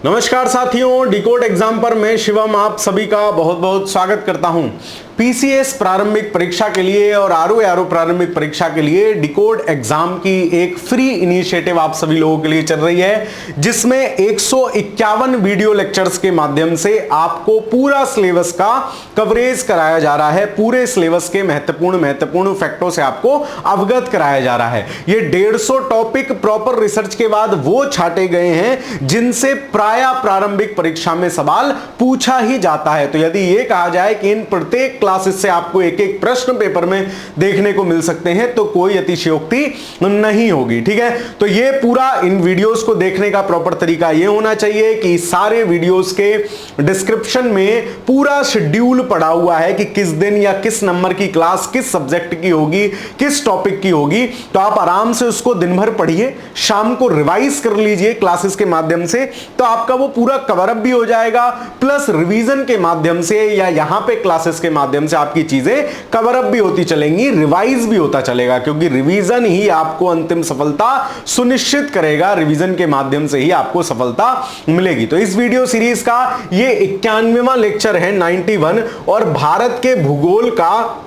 नमस्कार साथियों, decode exam पर मैं शिवम आप सभी का बहुत बहुत स्वागत करता हूं। पीसीएस प्रारंभिक परीक्षा के लिए और आरओ प्रारंभिक परीक्षा के लिए डिकोड एग्जाम की एक फ्री इनिशिएटिव आप सभी लोगों के लिए चल रही है, जिसमें 151 वीडियो लेक्चर्स के माध्यम से आपको पूरा सिलेबस का कवरेज कराया जा रहा है। पूरे सिलेबस के महत्वपूर्ण फैक्टों से आपको अवगत कराया जा रहा है। ये 150 टॉपिक प्रॉपर रिसर्च के बाद वो छाटे गए हैं जिनसे प्राय प्रारंभिक परीक्षा में सवाल पूछा ही जाता है। तो यदि ये कहा जाए कि इन प्रत्येक क्लासेस से आपको एक एक प्रश्न पेपर में देखने को मिल सकते हैं तो कोई अतिशयोक्ति नहीं होगी। ठीक है, तो ये पूरा इन वीडियोस को देखने का प्रॉपर तरीका ये होना चाहिए कि सारे वीडियोस के डिस्क्रिप्शन में पूरा शेड्यूल पड़ा हुआ है कि किस दिन या किस नंबर की क्लास किस सब्जेक्ट की होगी, किस टॉपिक की होगी। तो आप आराम से उसको दिन भर पढ़िए, शाम को रिवाइज कर लीजिए क्लासेस के माध्यम से, तो आपका वो पूरा कवर अप भी हो जाएगा। प्लस रिवीजन के माध्यम से या यहां पे क्लासेस के माध्यम से आपकी चीजें कवर अप भी होती चलेंगी, रिवाइज भी होता चलेगा, क्योंकि रिवीजन ही आपको अंतिम सफलता सुनिश्चित करेगा। रिवीजन के माध्यम से ही आपको सफलता मिलेगी। तो इस वीडियो सीरीज का ये 91वां लेक्चर है, 91, और भारत के भूगोल का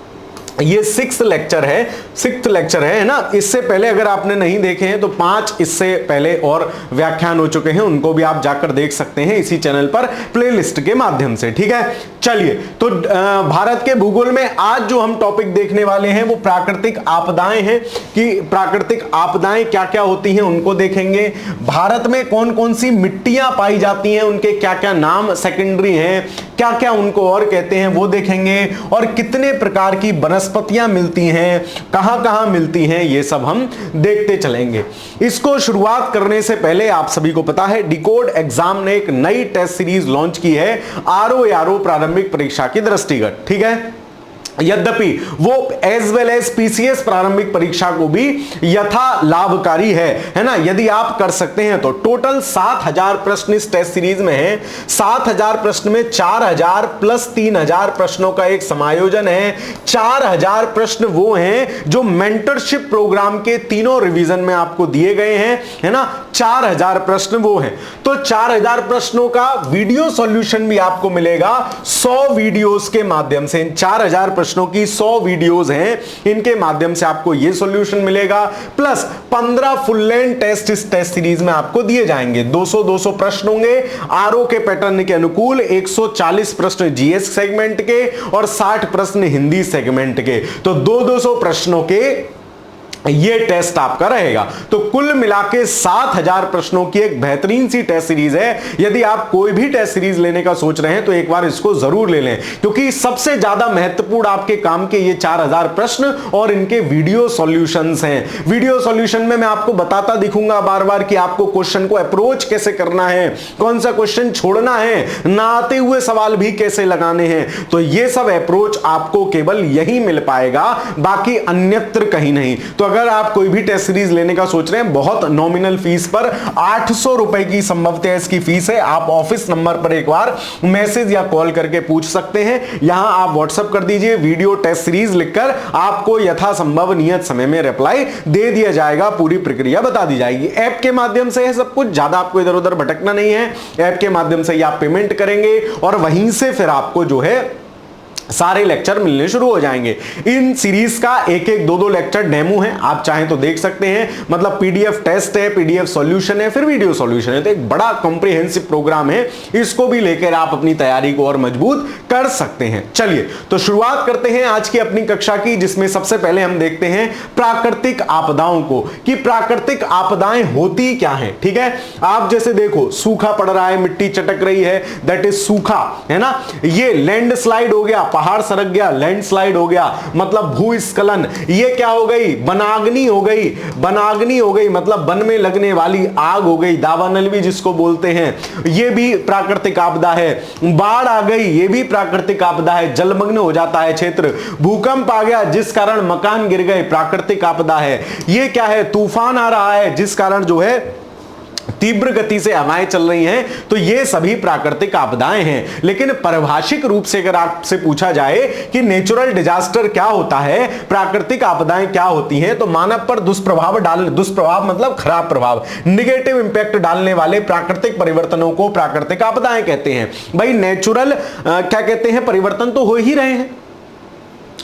ये सिक्स्थ लेक्चर है ना। इससे पहले अगर आपने नहीं देखे हैं तो 5 इससे पहले और व्याख्यान हो चुके हैं, उनको भी आप जाकर देख सकते हैं इसी चैनल पर प्लेलिस्ट के माध्यम से। ठीक है, चलिए तो भारत के भूगोल में आज जो हम टॉपिक देखने वाले हैं वो प्राकृतिक आपदाएं हैं, कि प्राकृतिक आपदाएं क्या क्या होती हैं उनको देखेंगे। भारत में कौन कौन सी मिट्टियां पाई जाती हैं, उनके क्या क्या नाम सेकेंडरी हैं, क्या क्या उनको और कहते हैं वो देखेंगे, और कितने प्रकार की वनस्पतियां मिलती हैं, कहां कहां मिलती हैं, ये सब हम देखते चलेंगे। इसको शुरुआत करने से पहले आप सभी को पता है डिकोड एग्जाम ने एक नई टेस्ट सीरीज लॉन्च की है आरओ प्रारंभिक परीक्षा की दृष्टिगत। ठीक है, यद्यपि वो एज वेल एज पीसीएस प्रारंभिक परीक्षा को भी यथा लाभकारी है ना। यदि आप कर सकते हैं तो टोटल 7000 प्रश्न इस टेस्ट सीरीज में है। 7000 प्रश्न में 4000 प्लस 3000 प्रश्नों का एक समायोजन है। 4000 प्रश्न वो हैं जो मेंटरशिप प्रोग्राम के तीनों रिवीजन में आपको दिए गए हैं, है ना। 4000 प्रश्न वो हैं, तो 4000 प्रश्नों का वीडियो सॉल्यूशन भी आपको मिलेगा 100 वीडियोस के माध्यम से। 4000 प्रश्नों की 100 वीडियोस हैं, इनके माध्यम से आपको यह सॉल्यूशन मिलेगा। प्लस 15 फुल लेंथ टेस्ट इस टेस्ट सीरीज में आपको दिए जाएंगे। 200 प्रश्न होंगे आरओ के पैटर्न के अनुकूल, 140 प्रश्न जीएस सेगमेंट के और 60 प्रश्न हिंदी सेगमेंट के। तो 200 प्रश्नों के ये टेस्ट आपका रहेगा। तो कुल मिलाके 7000 प्रश्नों की एक बेहतरीन सी टेस्ट सीरीज है। यदि आप कोई भी टेस्ट सीरीज लेने का सोच रहे हैं तो एक बार इसको जरूर ले लें, क्योंकि सबसे ज्यादा महत्वपूर्ण आपके काम के ये 4000 प्रश्न और इनके वीडियो सॉल्यूशंस हैं। वीडियो सॉल्यूशन में मैं आपको बताता दिखूंगा बार बार कि आपको क्वेश्चन को अप्रोच कैसे करना है, कौन सा क्वेश्चन छोड़ना है, ना आते हुए सवाल भी कैसे लगाने हैं। तो ये सब अप्रोच आपको केवल यही मिल पाएगा, बाकी अन्यत्र कहीं नहीं। तो अगर आप कोई भी टेस्ट सीरीज लेने का सोच रहे हैं, बहुत नॉमिनल फीस पर 800 रुपए की संभवतः इसकी फीस है। आप ऑफिस नंबर पर एक बार मैसेज या कॉल करके पूछ सकते हैं। यहां आप व्हाट्सएप कर दीजिए वीडियो टेस्ट सीरीज लिखकर, आपको यथासंभव नियत समय में रिप्लाई दे दिया जाएगा, पूरी प्रक्रिया बता दी जाएगी। ऐप के माध्यम से है सब कुछ, ज्यादा आपको इधर उधर भटकना नहीं है। ऐप के माध्यम से ही आप पेमेंट करेंगे और वहीं से फिर आपको जो है सारे लेक्चर मिलने शुरू हो जाएंगे। इन सीरीज का एक एक 2-2 लेक्चर डेमो है, आप चाहें तो देख सकते हैं। मतलब पीडीएफ टेस्ट है, पीडीएफ सॉल्यूशन है, फिर वीडियो सॉल्यूशन है। तो एक बड़ा कॉम्प्रिहेंसिव प्रोग्राम है, इसको भी लेकर आप अपनी तैयारी को और मजबूत कर सकते हैं। चलिए तो शुरुआत करते हैं आज की अपनी कक्षा की, जिसमें सबसे पहले हम देखते हैं प्राकृतिक आपदाओं को, कि प्राकृतिक आपदाएं होती क्या है। ठीक है, आप जैसे देखो सूखा पड़ रहा है, मिट्टी चटक रही है, दैट इज सूखा, है ना। ये लैंडस्लाइड हो गया, पहाड़ सरक गया, लैंडस्लाइड हो गया, मतलब भूस्खलन। ये क्या हो गई, वनाग्नि हो गई। वनाग्नि हो गई मतलब वन में लगने वाली आग हो गई, दावानल भी जिसको बोलते हैं, ये भी प्राकृतिक आपदा है। बाढ़ आ गई, ये भी प्राकृतिक आपदा है, जलमग्न हो जाता है क्षेत्र। भूकंप आ गया जिस कारण मकान गिर गए, प्राकृतिक आपदा है। ये क्या है, तूफान आ रहा है जिस कारण जो है तीव्र गति से हवाएं चल रही हैं, तो ये सभी प्राकृतिक आपदाएं हैं। लेकिन पारिभाषिक रूप से अगर आपसे पूछा जाए कि नेचुरल डिजास्टर क्या होता है, प्राकृतिक आपदाएं क्या होती हैं, तो मानव पर दुष्प्रभाव मतलब खराब प्रभाव, निगेटिव इंपैक्ट डालने वाले प्राकृतिक परिवर्तनों को प्राकृतिक आपदाएं कहते हैं। भाई नेचुरल क्या कहते हैं, परिवर्तन तो हो ही रहे हैं,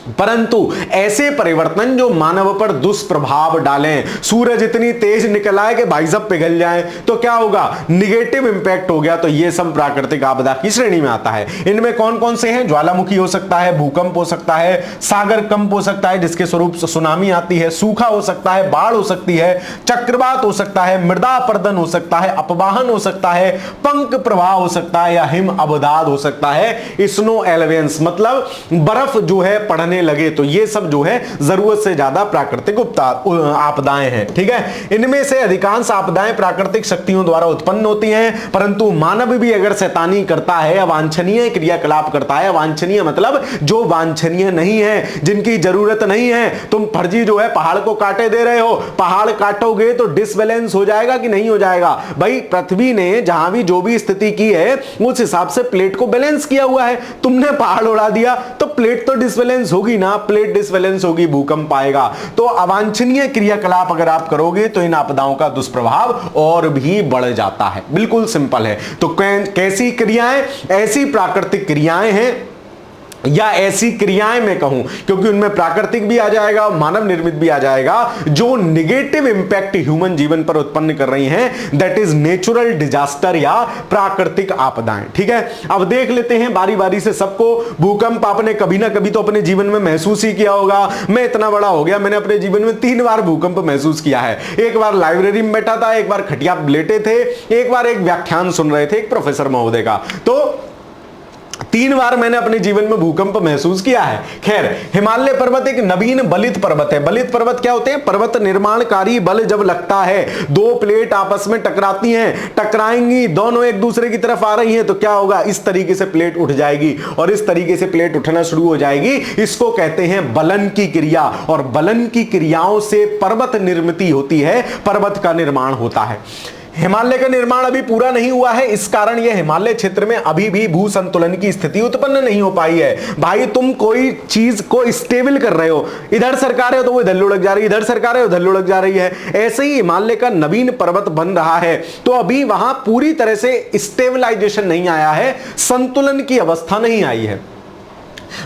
परंतु ऐसे परिवर्तन जो मानव पर दुष्प्रभाव डालें, सूरज इतनी तेज निकल आए कि भाई साहब पिघल जाए तो क्या होगा, निगेटिव इंपैक्ट हो गया, तो ये सब प्राकृतिक आपदा की श्रेणी में आता है। इनमें कौन कौन से हैं, ज्वालामुखी हो सकता है, भूकंप हो सकता है, सागर कंप हो सकता है जिसके स्वरूप सुनामी आती है, सूखा हो सकता है, बाढ़ हो सकती है, चक्रवात हो सकता है, मृदा अपरदन हो सकता है, अपवाहन हो सकता है, पंख प्रवाह हो सकता है, या हिम अवदाद हो सकता है, स्नो एलवेंस मतलब बर्फ जो है पड़ने लगे, तो ये सब जो है जरूरत से ज्यादा प्राकृतिक आपदाएं हैं। ठीक है, इनमें से अधिकांश आपदाएं प्राकृतिक शक्तियों द्वारा उत्पन्न होती हैं, परंतु मानव भी अगर शैतानी करता है, अवांछनीय क्रियाकलाप करता है, अवांछनीय मतलब जो वांछनीय नहीं है, जिनकी जरूरत नहीं है, तुम फर्जी जो है पहाड़ को काटे दे रहे हो, पहाड़ काटोगे तो डिसबैलेंस हो जाएगा कि नहीं हो जाएगा। भाई पृथ्वी ने जहां भी जो भी स्थिति की है उस हिसाब से प्लेट को बैलेंस किया हुआ है, तुमने पहाड़ उड़ा दिया तो प्लेट तो डिसबैलेंस होगी ना, प्लेट डिसबैलेंस होगी, भूकंप आएगा। तो अवांछनीय क्रियाकलाप अगर आप करोगे तो इन आपदाओं का दुष्प्रभाव और भी बढ़ जाता है। बिल्कुल सिंपल है। तो कैसी क्रियाएं, ऐसी प्राकृतिक क्रियाएं हैं या ऐसी क्रियाएं मैं कहूं, क्योंकि उनमें प्राकृतिक भी आ जाएगा और मानव निर्मित भी आ जाएगा, जो निगेटिव इंपैक्ट ह्यूमन जीवन पर उत्पन्न कर रही हैं, दैट इज नेचुरल डिजास्टर या प्राकृतिक आपदाएं। ठीक है, अब देख लेते हैं बारी बारी से सबको। भूकंप आपने कभी ना कभी तो अपने जीवन में महसूस ही किया होगा। मैं इतना बड़ा हो गया, मैंने अपने जीवन में 3 बार भूकंप महसूस किया है। एक बार लाइब्रेरी में बैठा था, एक बार खटिया लेटे थे, एक बार एक व्याख्यान सुन रहे थे एक प्रोफेसर महोदय का। तो 3 बार मैंने अपने जीवन में भूकंप महसूस किया है। खैर, हिमालय पर्वत एक नवीन बलित पर्वत है। बलित पर्वत क्या होते हैं, पर्वत निर्माणकारी बल जब लगता है, 2 प्लेट आपस में टकराती हैं, टकराएंगी, दोनों एक दूसरे की तरफ आ रही हैं, तो क्या होगा, इस तरीके से प्लेट उठ जाएगी, और इस तरीके से प्लेट उठना शुरू हो जाएगी। इसको कहते हैं बलन की क्रिया, और बलन की क्रियाओं से पर्वत निर्मित होती है, पर्वत का निर्माण होता है। हिमालय का निर्माण अभी पूरा नहीं हुआ है, इस कारण यह हिमालय क्षेत्र में अभी भी भू संतुलन की स्थिति उत्पन्न नहीं हो पाई है। भाई तुम कोई चीज को स्टेबल कर रहे हो, इधर सरकार है तो वो इधर लुढ़क जा रही है, इधर सरकार है उधर लुढ़क जा रही है। ऐसे ही हिमालय का नवीन पर्वत बन रहा है, तो अभी वहां पूरी तरह से स्टेबलाइजेशन नहीं आया है, संतुलन की अवस्था नहीं आई है।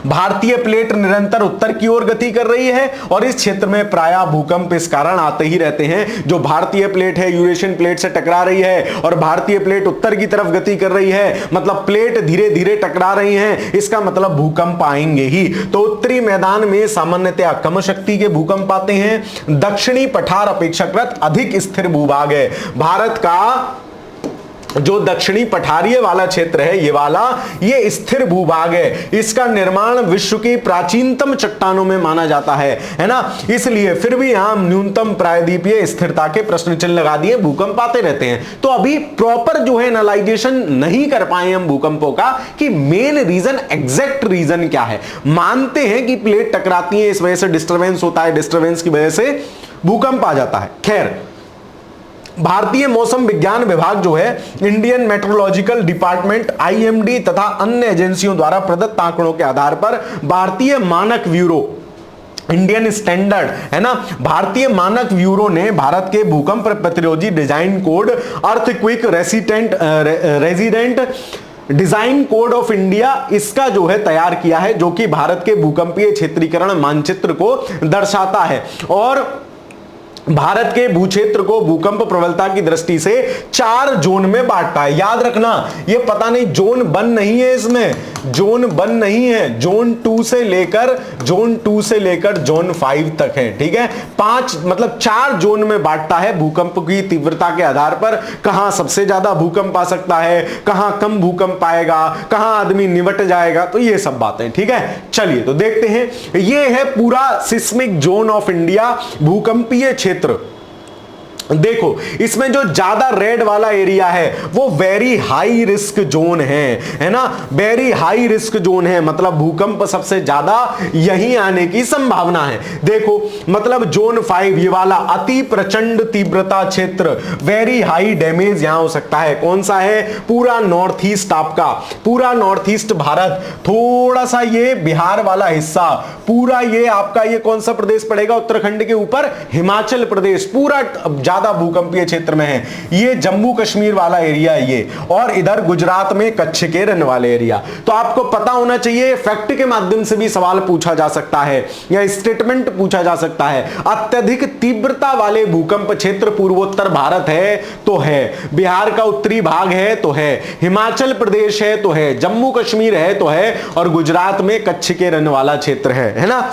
भारतीय प्लेट निरंतर उत्तर की ओर गति कर रही है, और इस क्षेत्र में प्रायः भूकंप इस कारण आते ही रहते हैं। जो भारतीय प्लेट है यूरेशियन प्लेट से टकरा रही है, और भारतीय प्लेट उत्तर की तरफ गति कर रही है, मतलब प्लेट धीरे धीरे टकरा रही हैं, इसका मतलब भूकंप आएंगे ही। तो उत्तरी मैदान में सामान्यतया कम शक्ति के भूकंप आते हैं। दक्षिणी पठार अपेक्षाकृत अधिक स्थिर भूभाग है। भारत का जो दक्षिणी पठारीय वाला क्षेत्र है, ये स्थिर भूभाग है। इसका निर्माण विश्व की प्राचीनतम चट्टानों में माना जाता है ना, इसलिए फिर भी यहां न्यूनतम प्रायद्वीपीय स्थिरता के प्रश्न चिन्ह लगा दिए, भूकंप आते रहते हैं। तो अभी प्रॉपर जो है एनालाइजेशन नहीं कर पाए हम भूकंपों का कि मेन रीजन, एग्जैक्ट रीजन क्या है। मानते हैं कि प्लेट टकराती है, इस वजह से डिस्टर्बेंस होता है, डिस्टर्बेंस की वजह से भूकंप आ जाता है। खैर, भारतीय मौसम विज्ञान विभाग जो है, इंडियन मेट्रोलॉजिकल डिपार्टमेंट IMD तथा अन्य एजेंसियों द्वारा प्रदत्त आंकड़ों के आधार पर भारतीय मानक ब्यूरो, इंडियन स्टैंडर्ड है ना, भारतीय मानक ब्यूरो ने भारत के भूकंप प्रतिरोधी design code, earthquake resident design code of India, इसका जो है तैयार किया है, जो कि भारत के भूकंपीय क्षेत्रीकरण मानचित्र को दर्शाता है, और भारत के भूक्षेत्र को भूकंप प्रबलता की दृष्टि से 4 जोन में बांटता है। याद रखना, ये पता नहीं जोन 1 नहीं है, इसमें जोन 1 नहीं है, जोन 2 से लेकर जोन 5 तक है। ठीक है, 5 मतलब 4 जोन में बांटता है भूकंप की तीव्रता के आधार पर। कहां सबसे ज्यादा भूकंप आ सकता है, कहां कम भूकंप आएगा, कहां आदमी निपट जाएगा, तो ये सब बातें। ठीक है, चलिए तो देखते हैं। ये है पूरा सिस्मिक जोन ऑफ इंडिया, भूकंपीय क्षेत्र। देखो इसमें जो ज्यादा रेड वाला एरिया है वो वेरी हाई रिस्क जोन है ना, वेरी हाई रिस्क जोन है, मतलब भूकंप सबसे ज्यादा यहीं आने की संभावना है। देखो मतलब जोन 5 ये वाला अति प्रचंड तीव्रता क्षेत्र, वेरी हाई डैमेज यहां हो सकता है। कौन सा है? पूरा नॉर्थ ईस्ट, आपका पूरा नॉर्थ ईस्ट भारत, थोड़ा सा ये बिहार वाला हिस्सा, पूरा ये आपका ये कौन सा प्रदेश पड़ेगा उत्तराखंड के ऊपर? हिमाचल प्रदेश, पूरा ज्यादा भूकंपीय क्षेत्र में है। ये जम्मू कश्मीर वाला एरिया है ये, और इधर गुजरात में कच्छ के रन वाले एरिया। तो आपको पता होना चाहिए, फैक्ट के माध्यम से भी सवाल पूछा जा सकता है या स्टेटमेंट पूछा जा सकता है। अत्यधिक तीव्रता वाले भूकंप क्षेत्र पूर्वोत्तर भारत है तो है, बिहार का उत्तरी भाग है तो है, हिमाचल प्रदेश है तो है, जम्मू कश्मीर है तो है, और गुजरात में कच्छ के रन वाला क्षेत्र है ना।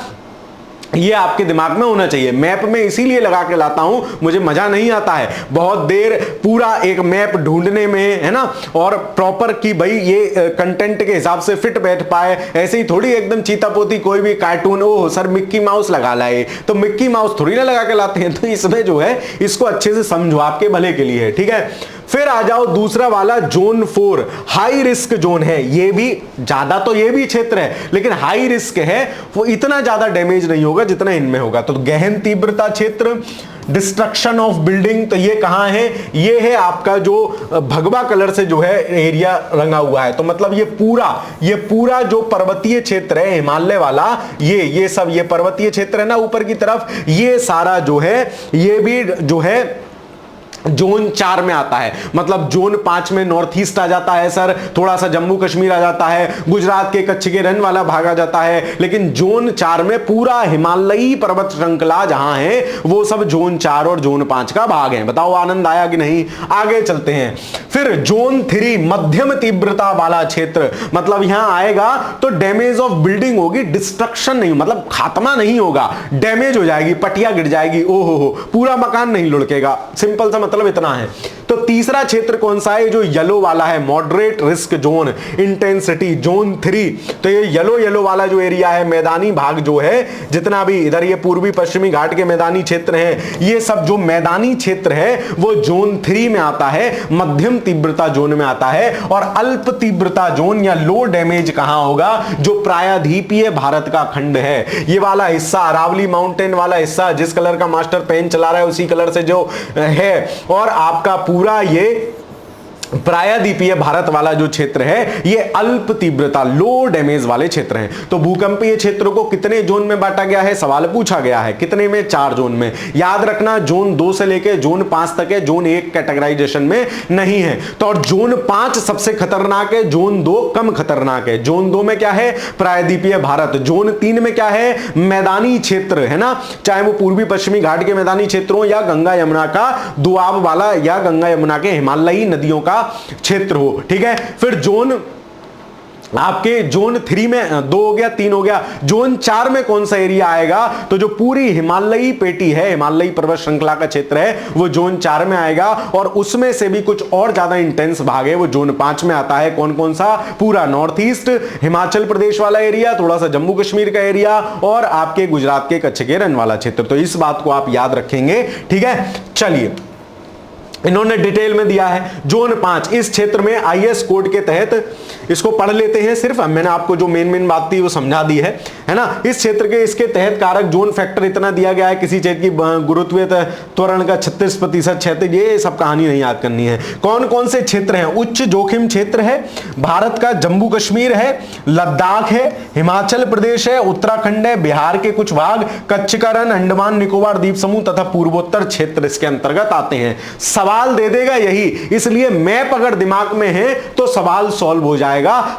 ये आपके दिमाग में होना चाहिए। मैप में इसीलिए लगा के लाता हूं, मुझे मजा नहीं आता है बहुत देर पूरा एक मैप ढूंढने में, है ना, और प्रॉपर कि भाई ये कंटेंट के हिसाब से फिट बैठ पाए। ऐसे ही थोड़ी एकदम चीतापोती कोई भी cartoon, oh sir Mickey mouse लगा लाए, तो मिक्की माउस थोड़ी ना लगा के लाते हैं। तो इसमें जो है इसको अच्छे से समझो, आपके भले के लिए है, ठीक है। फिर आ जाओ दूसरा वाला जोन 4, हाई रिस्क जोन है। ये भी ज्यादा तो ये भी क्षेत्र है लेकिन हाई रिस्क है, वो इतना ज्यादा डैमेज नहीं होगा जितना इनमें होगा। तो गहन तीव्रता क्षेत्र, डिस्ट्रक्शन ऑफ बिल्डिंग, तो ये कहां है? ये है आपका जो भगवा कलर से जो है एरिया रंगा हुआ है। तो मतलब ये पूरा जो पर्वतीय क्षेत्र है हिमालय वाला, ये सब ये पर्वतीय क्षेत्र है ना ऊपर की तरफ, ये सारा जो है ये भी जो है जोन 4 में आता है। मतलब जोन 5 में नॉर्थ ईस्ट आ जाता है सर, थोड़ा सा जम्मू कश्मीर आ जाता है, गुजरात के कच्छ के रन वाला भाग आ जाता है, लेकिन जोन 4 में पूरा हिमालयी पर्वत श्रृंखला जहां है वो सब जोन 4 और जोन 5 का भाग है। बताओ आनंद आया कि नहीं? आगे चलते हैं। फिर जोन 3 मध्यम तीव्रता वाला क्षेत्र, मतलब यहां आएगा तो डैमेज ऑफ बिल्डिंग होगी, डिस्ट्रक्शन नहीं, मतलब खात्मा नहीं होगा, डैमेज हो जाएगी, पटिया गिर जाएगी, ओहो पूरा मकान नहीं लुढ़केगा, सिंपल सा मतलब इतना है। तो तीसरा क्षेत्र कौन सा है? जो येलो वाला है, moderate risk zone, intensity zone 3। तो ये येलो वाला जो एरिया है, मैदानी भाग जो है जितना भी इधर ये पूर्वी पश्चिमी घाट के मैदानी क्षेत्र हैं, ये सब जो मैदानी क्षेत्र है वो जोन 3 में आता है, मध्यम तीव्रता जोन में आता है। और अल्प तीव्रता जोन या लो डैमेज कहां होगा? जो प्रायद्वीपीय भारत का खंड है, ये वाला हिस्सा, अरावली माउंटेन वाला हिस्सा, जिस कलर का मास्टर पेन चला रहा है उसी कलर से जो है, और आपका पूरा ये प्रायद्वीपीय भारत वाला जो क्षेत्र है ये अल्प तीव्रता लो डैमेज वाले क्षेत्र हैं। तो भूकंपीय क्षेत्रों को कितने जोन में बांटा गया है? सवाल पूछा गया है। कितने में? 4 जोन में। याद रखना जोन 2 से लेकर जोन 5 तक है, जोन 1 कैटेगराइजेशन में नहीं है। तो और जोन 5 सबसे खतरनाक है, जोन 2 कम खतरनाक है। जोन 2 में क्या है? प्रायद्वीपीय भारत। जोन 3 में क्या है? मैदानी क्षेत्र, है ना, चाहे वो पूर्वी पश्चिमी घाट के मैदानी क्षेत्रों या गंगा यमुना का दुआब वाला या गंगा यमुना के हिमालयी नदियों का क्षेत्र हो, ठीक है। फिर जोन आपके जोन 3 में 2 हो गया, 3 हो गया। जोन 4 में कौन सा एरिया आएगा? तो जो पूरी हिमालयी पेटी है, हिमालयी पर्वत श्रृंखला का क्षेत्र है, वो जोन 4 में आएगा। और उसमें से भी कुछ और ज्यादा इंटेंस भाग है वो जोन 5 में आता है। कौन कौन सा? पूरा नॉर्थ ईस्ट, हिमाचल प्रदेश वाला एरिया, थोड़ा सा जम्मू कश्मीर का एरिया, और आपके गुजरात के कच्छ के रन वाला क्षेत्र। तो इस बात को आप याद रखेंगे, ठीक है। चलिए, इन्होंने डिटेल में दिया है। जोन 5 इस क्षेत्र में आईएस कोड के तहत, इसको पढ़ लेते हैं सिर्फ, मैंने आपको जो मेन बात थी वो समझा दी है ना। इस क्षेत्र के इसके तहत कारक जोन फैक्टर इतना दिया गया है, किसी क्षेत्र की गुरुत्वीय त्वरण का 36% क्षैतिज, ये सब कहानी नहीं याद करनी है। कौन कौन से क्षेत्र हैं? उच्च जोखिम क्षेत्र है भारत का, जम्मू कश्मीर है, लद्दाख है, हिमाचल प्रदेश है, उत्तराखंड है, बिहार के कुछ भाग, कच्छ का रन, अंडमान निकोबार द्वीप समूह तथा पूर्वोत्तर क्षेत्र इसके अंतर्गत आते हैं। सवाल दे देगा यही, इसलिए मैप अगर दिमाग में है तो सवाल सॉल्व हो जाएगा,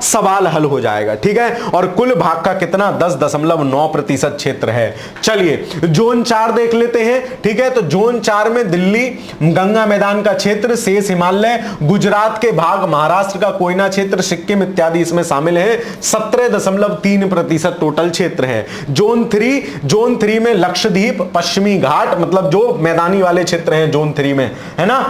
सवाल हल हो जाएगा, ठीक है। और कुल भाग का कितना? 10.9% क्षेत्र है। चलिए जोन 4 देख लेते हैं, ठीक है। तो जोन 4 में दिल्ली, गंगा मैदान का क्षेत्र, शेष हिमालय, गुजरात के भाग, महाराष्ट्र का कोयना क्षेत्र, सिक्किम इत्यादि इसमें शामिल है। 17.3% टोटल क्षेत्र है। जोन 3 में लक्षद्वीप, पश्चिमी घाट, मतलब जो मैदानी वाले क्षेत्र हैं जोन 3 में, है ना।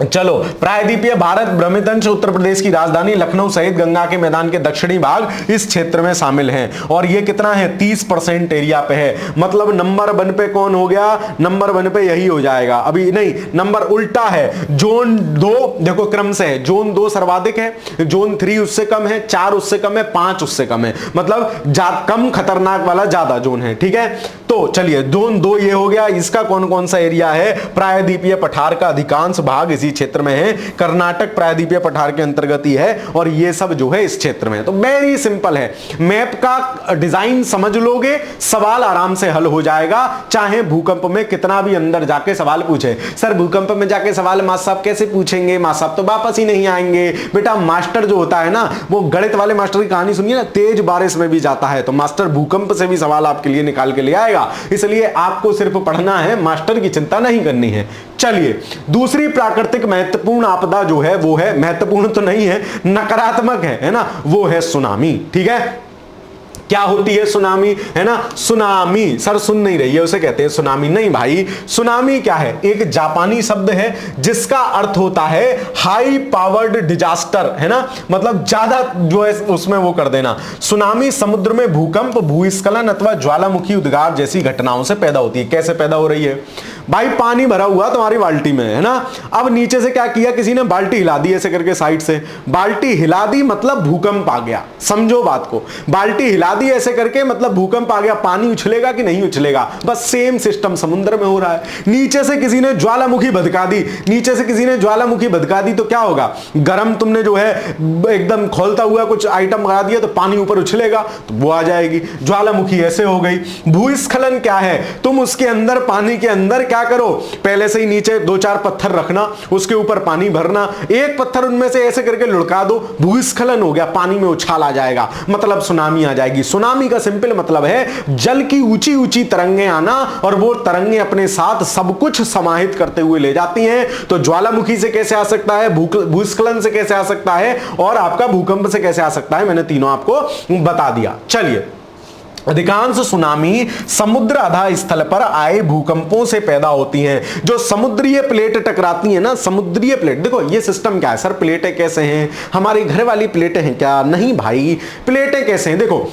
चलो, प्रायद्वीपीय भारत भ्रमित अंश उत्तर प्रदेश की राजधानी लखनऊ सहित गंगा के मैदान के दक्षिणी भाग इस क्षेत्र में शामिल हैं और ये कितना है 30% एरिया पे है। मतलब नंबर 1 पे कौन हो गया, नंबर 1 पे यही हो जाएगा, अभी नहीं नंबर उल्टा है। जोन 2 देखो क्रम से है, जोन 2 सर्वाधिक है, जोन 3 उससे कम है, 4 उससे कम है, 5 उससे कम है, मतलब कम खतरनाक वाला ज्यादा जोन है। ठीक है, तो चलिए जोन 2 ये हो गया। इसका कौन कौन सा एरिया है, प्रायद्वीपीय पठार का अधिकांश भाग इसी क्षेत्र में है, कर्नाटक प्रायद्वीपीय पठार के अंतर्गत ही है और ये सब जो है इस क्षेत्र में है। तो वेरी सिंपल है, मैप का डिजाइन समझ लोगे सवाल आराम से हल हो जाएगा, चाहे भूकंप में कितना भी अंदर जाके सवाल पूछे। सर भूकंप में जाके सवाल मास्टर साहब कैसे पूछेंगे, मास्टर साहब तो वापस ही नहीं आएंगे। बेटा मास्टर जो होता है ना, वो गणित वाले मास्टर की कहानी सुनिए ना, तेज बारिश में भी जाता है तो मास्टर भूकंप से भी सवाल आपके लिए निकाल के ले आएगा। इसलिए आपको सिर्फ पढ़ना है, मास्टर की चिंता नहीं करनी है। चलिए, दूसरी प्राकृतिक महत्वपूर्ण आपदा जो है वो है, महत्वपूर्ण तो नहीं है, नकारात्मक है ना, वो है सुनामी। ठीक है, क्या होती है सुनामी, है ना, सुनामी। सर सुन नहीं रही है, उसे कहते हैं सुनामी। नहीं भाई, सुनामी क्या है, एक जापानी शब्द है जिसका अर्थ होता है हाई पावर्ड डिजास्टर, है ना, मतलब ज्यादा जो है उसमें वो कर देना। सुनामी समुद्र में भूकंप, भूस्खलन अथवा ज्वालामुखी उद्गार जैसी घटनाओं से पैदा होती है। कैसे पैदा हो रही है भाई, पानी भरा हुआ तुम्हारी बाल्टी में, है ना, अब नीचे से क्या किया, किसी ने बाल्टी हिला दी ऐसे करके साइड से, बाल्टी हिला दी मतलब भूकंप आ गया। समझो बात को, बाल्टी हिला दी ऐसे करके मतलब भूकंप आ गया। पानी उछलेगा कि नहीं उछलेगा, बस सेम सिस्टम समुद्र में हो रहा है। नीचे से किसी ने ज्वालामुखी भड़का दी, नीचे से किसी ने ज्वालामुखी भड़का दी तो क्या होगा, गरम तुमने जो है एकदम खोलता हुआ कुछ आइटम लगा दिया तो पानी ऊपर उछलेगा तो वो आ जाएगी, ज्वालामुखी ऐसे हो गई। भूस्खलन क्या है, तुम उसके अंदर पानी के अंदर क्या करो, पहले से ही नीचे 2-4 पत्थर रखना, उसके ऊपर पानी भरना, एक पत्थर उनमें से ऐसे करके लुढ़का दो, भूस्खलन हो गया, पानी में उछाल आ जाएगा, मतलब सुनामी आ जाएगी। सुनामी का सिंपल मतलब है जल की ऊंची ऊंची तरंगें आना और वो तरंगें अपने साथ सब कुछ समाहित करते हुए ले जाती हैं। तो ज्वालामुखी से कैसे आ सकता है, भूस्खलन से कैसे आ सकता है और आपका भूकंप से कैसे आ सकता है, मैंने तीनों आपको बता दिया। चलिए, अधिकांश सुनामी समुद्र आधा स्थल पर आए भूकंपों से पैदा होती हैं। जो समुद्रीय प्लेट टकराती हैं ना, समुद्रीय प्लेट, देखो ये सिस्टम क्या है सर, प्लेटें कैसे हैं, हमारी घर वाली प्लेटें हैं क्या, नहीं भाई, प्लेटें कैसे हैं, देखो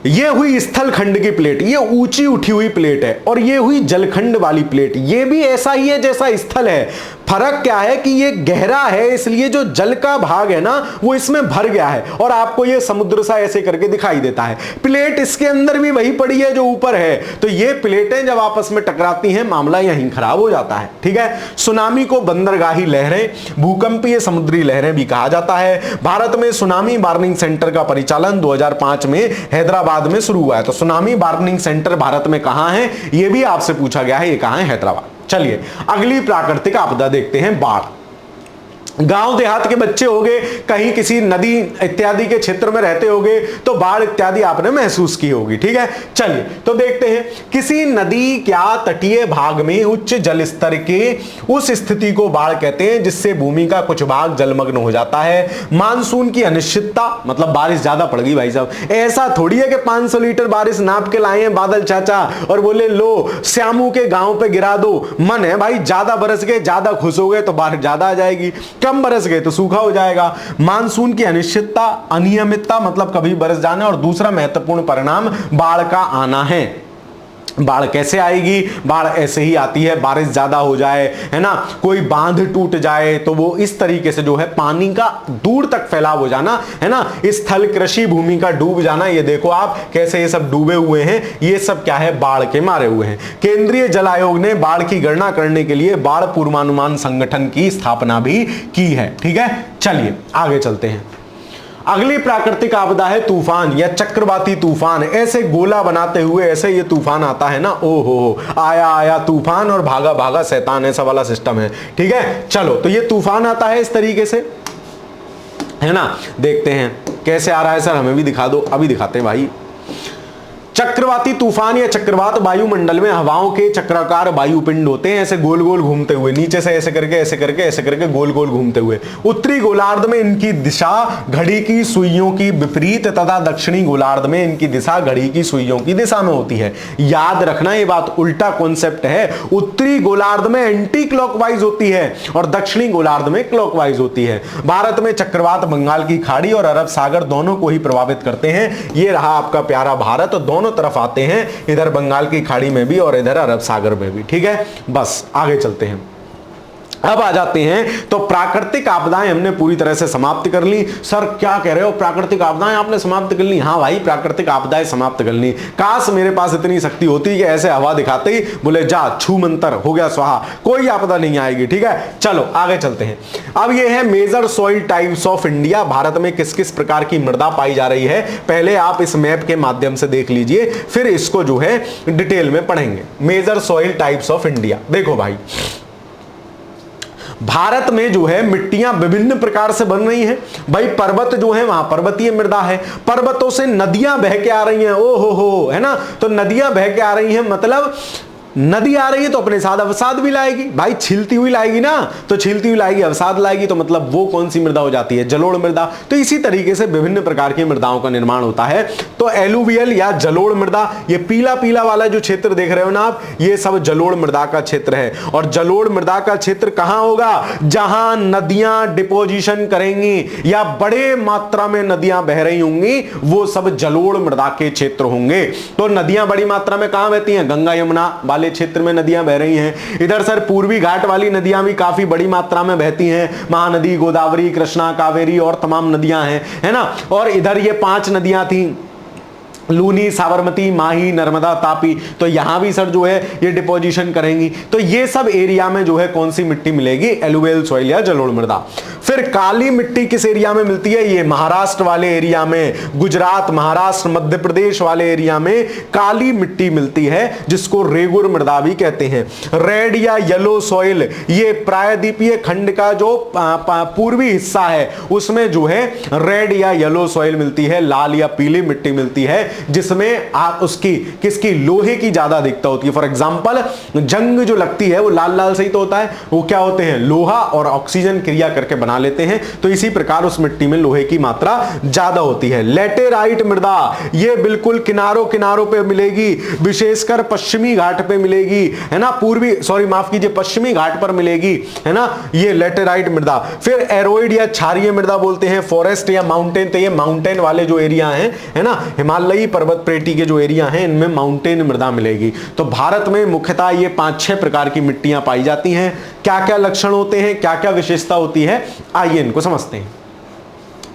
ये हुई स्थल खंड की प्लेट, ये ऊंची उठी हुई प्लेट है, और ये हुई जलखंड वाली प्लेट, ये भी ऐसा ही है जैसा स्थल है। फर्क क्या है कि ये गहरा है, इसलिए जो जल का भाग है ना वो इसमें भर गया है और आपको ये समुद्र सा ऐसे करके दिखाई देता है। प्लेट इसके अंदर भी वही पड़ी है जो ऊपर है, तो ये प्लेटें जब आपस में टकराती हैं मामला यहीं खराब हो जाता है। ठीक है, सुनामी को बंदरगाही लहरें, भूकंपीय समुद्री लहरें भी कहा जाता है। भारत में सुनामी वार्निंग सेंटर का परिचालन 2005 में हैदराबाद में शुरू हुआ है। तो सुनामी वार्निंग सेंटर भारत में कहां है, यह भी आपसे पूछा गया है, ये कहां है, हैदराबाद। चलिए अगली प्राकृतिक आपदा देखते हैं, बाढ़। गांव देहात के बच्चे होंगे, कहीं किसी नदी इत्यादि के क्षेत्र में रहते होंगे तो बाढ़ इत्यादि आपने महसूस की होगी। ठीक है, चलिए तो देखते हैं, किसी नदी क्या तटीय भाग में उच्च जल स्तर के उस स्थिति को बाढ़ कहते हैं जिससे भूमि का कुछ भाग जलमग्न हो जाता है। मानसून की अनिश्चितता, मतलब बारिश ज्यादा पड़ गई भाई साहब, ऐसा थोड़ी है कि 500 लीटर बारिश नाप के लाए हैं बादल चाचा और बोले लो श्यामू के गांव पे गिरा दो। मन है भाई, ज्यादा बरस गए, ज्यादा खुश हो गए तो बारिश ज्यादा आ जाएगी, कम बरस गए तो सूखा हो जाएगा। मानसून की अनिश्चितता, अनियमितता मतलब कभी बरस जाना, और दूसरा महत्वपूर्ण परिणाम बाढ़ का आना है। बाढ़ कैसे आएगी, बाढ़ ऐसे ही आती है, बारिश ज्यादा हो जाए, है ना, कोई बांध टूट जाए तो वो इस तरीके से जो है पानी का दूर तक फैलाव हो जाना, है ना, स्थल कृषि भूमि का डूब जाना। ये देखो आप कैसे ये सब डूबे हुए हैं, ये सब क्या है, बाढ़ के मारे हुए हैं। केंद्रीय जल आयोग ने बाढ़ की गणना करने के लिए बाढ़ पूर्वानुमान संगठन की स्थापना भी की है। ठीक है, चलिए आगे चलते हैं। अगली प्राकृतिक आपदा है तूफान या चक्रवाती तूफान। ऐसे गोला बनाते हुए ऐसे ये तूफान आता है ना, ओहो आया आया तूफान और भागा भागा शैतान, ऐसा वाला सिस्टम है। ठीक है, चलो तो ये तूफान आता है इस तरीके से, है ना, देखते हैं कैसे आ रहा है। सर हमें भी दिखा दो, अभी दिखाते हैं भाई। चक्रवाती तूफान या चक्रवात वायुमंडल में हवाओं के चक्राकार वायुपिंड होते हैं, ऐसे गोल गोल घूमते हुए, नीचे से ऐसे करके ऐसे करके ऐसे करके गोल गोल घूमते हुए। उत्तरी गोलार्ध में इनकी दिशा घड़ी की सुइयों की विपरीत तथा दक्षिणी गोलार्ध में इनकी दिशा घड़ी की सुइयों की दिशा में होती है। याद रखना ये बात, उल्टा कॉन्सेप्ट है। उत्तरी गोलार्ध में एंटी क्लॉकवाइज होती है और दक्षिणी गोलार्ध में क्लॉकवाइज होती है। भारत में चक्रवात बंगाल की खाड़ी और अरब सागर दोनों को ही प्रभावित करते हैं। ये रहा आपका प्यारा भारत, दोनों तरफ आते हैं, इधर बंगाल की खाड़ी में भी और इधर अरब सागर में भी। ठीक है, बस आगे चलते हैं। अब आ जाते हैं तो प्राकृतिक आपदाएं हमने पूरी तरह से समाप्त कर ली। सर क्या कह रहे हो, प्राकृतिक आपदाएं आपने समाप्त कर ली? हाँ भाई, प्राकृतिक आपदाएं समाप्त कर ली। काश मेरे पास इतनी शक्ति होती कि ऐसे हवा दिखाते ही बोले जा छू मंतर हो गया स्वाहा, कोई आपदा नहीं आएगी। ठीक है, चलो आगे चलते हैं। अब ये है major soil types of India. भारत में किस किस प्रकार की मृदा पाई जा रही है, पहले आप इस मैप के माध्यम से देख लीजिए, फिर इसको जो है डिटेल में पढ़ेंगे। Major soil types of India, देखो भाई, भारत में जो है मिट्टियां विभिन्न प्रकार से बन रही हैं। भाई पर्वत जो है वहां पर्वतीय मृदा है, पर्वतों से नदियां बह के आ रही हैं, ओ हो, है ना। तो नदियां बह के आ रही हैं, मतलब नदी आ रही है तो अपने साथ अवसाद भी लाएगी। भाई छिलती हुई लाएगी ना, तो छिलती हुई लाएगी, अवसाद लाएगी, तो मतलब वो कौन सी मृदा हो जाती है? जलोढ़ मृदा। तो इसी तरीके से विभिन्न प्रकार की मृदाओं का निर्माण होता है। तो एलुवियल या जलोढ़ मृदा, ये पीला पीला वाला जो क्षेत्र देख रहे हो ना आप, ये सब जलोढ़ मृदा का क्षेत्र है। और जलोढ़ मृदा का क्षेत्र कहां होगा? जहां नदियां डिपोजिशन करेंगी या बड़े मात्रा में नदियां बह रही होंगी, वो सब जलोढ़ मृदा के क्षेत्र होंगे। तो नदियां बड़ी मात्रा में कहां बहती हैं? गंगा यमुना वाले क्षेत्र में नदियां बह रही हैं। इधर सर पूर्वी घाट वाली नदियां भी काफी बड़ी मात्रा में बहती हैं, महानदी, गोदावरी, कृष्णा, कावेरी और तमाम नदियां हैं, है ना। और इधर ये 5 नदियां थी, लूनी, साबरमती, माही, नर्मदा, तापी। तो यहां भी सर जो है ये डिपोजिशन करेंगी। तो ये सब एरिया में जो है कौन सी मिट्टी मिलेगी? एलुवियल सॉइल या जलोढ़ मृदा। फिर काली मिट्टी किस एरिया में मिलती है? ये महाराष्ट्र वाले एरिया में, गुजरात, महाराष्ट्र, मध्य प्रदेश वाले एरिया में काली मिट्टी मिलती है, जिसको रेगुर मृदा भी कहते हैं। रेड या येलो सॉइल, ये प्रायद्वीपीय खंड का जो पूर्वी हिस्सा है उसमें जो है रेड या येलो सॉइल मिलती है, लाल या पीली मिट्टी मिलती है, जिसमें आप उसकी किसकी लोहे की ज्यादा अधिकता होती है। फॉर एग्जांपल जंग जो लगती है वो लाल लाल से ही तो होता है, वो क्या होते हैं? लोहा और ऑक्सीजन क्रिया करके बना लेते हैं। तो इसी प्रकार उस मिट्टी में लोहे की मात्रा ज्यादा होती है। लेटेराइट मृदा, ये बिल्कुल किनारों किनारों पे मिलेगी, विशेषकर पश्चिमी घाट पे मिलेगी, है ना, पश्चिमी घाट पर मिलेगी, है ना, ये लेटेराइट मृदा। फिर एरोइड या क्षारीय मृदा बोलते हैं, फॉरेस्ट या माउंटेन, तो ये माउंटेन वाले जो एरिया हैं, है ना, हिमालयी पर्वत प्रेटी के जो एरिया हैं, इनमें माउंटेन मृदा मिलेगी। तो भारत में मुख्यतः ये 5-6 प्रकार की मिट्टियां पाई जाती हैं। क्या क्या लक्षण होते हैं, क्या क्या विशेषता होती है, आइए इनको समझते हैं।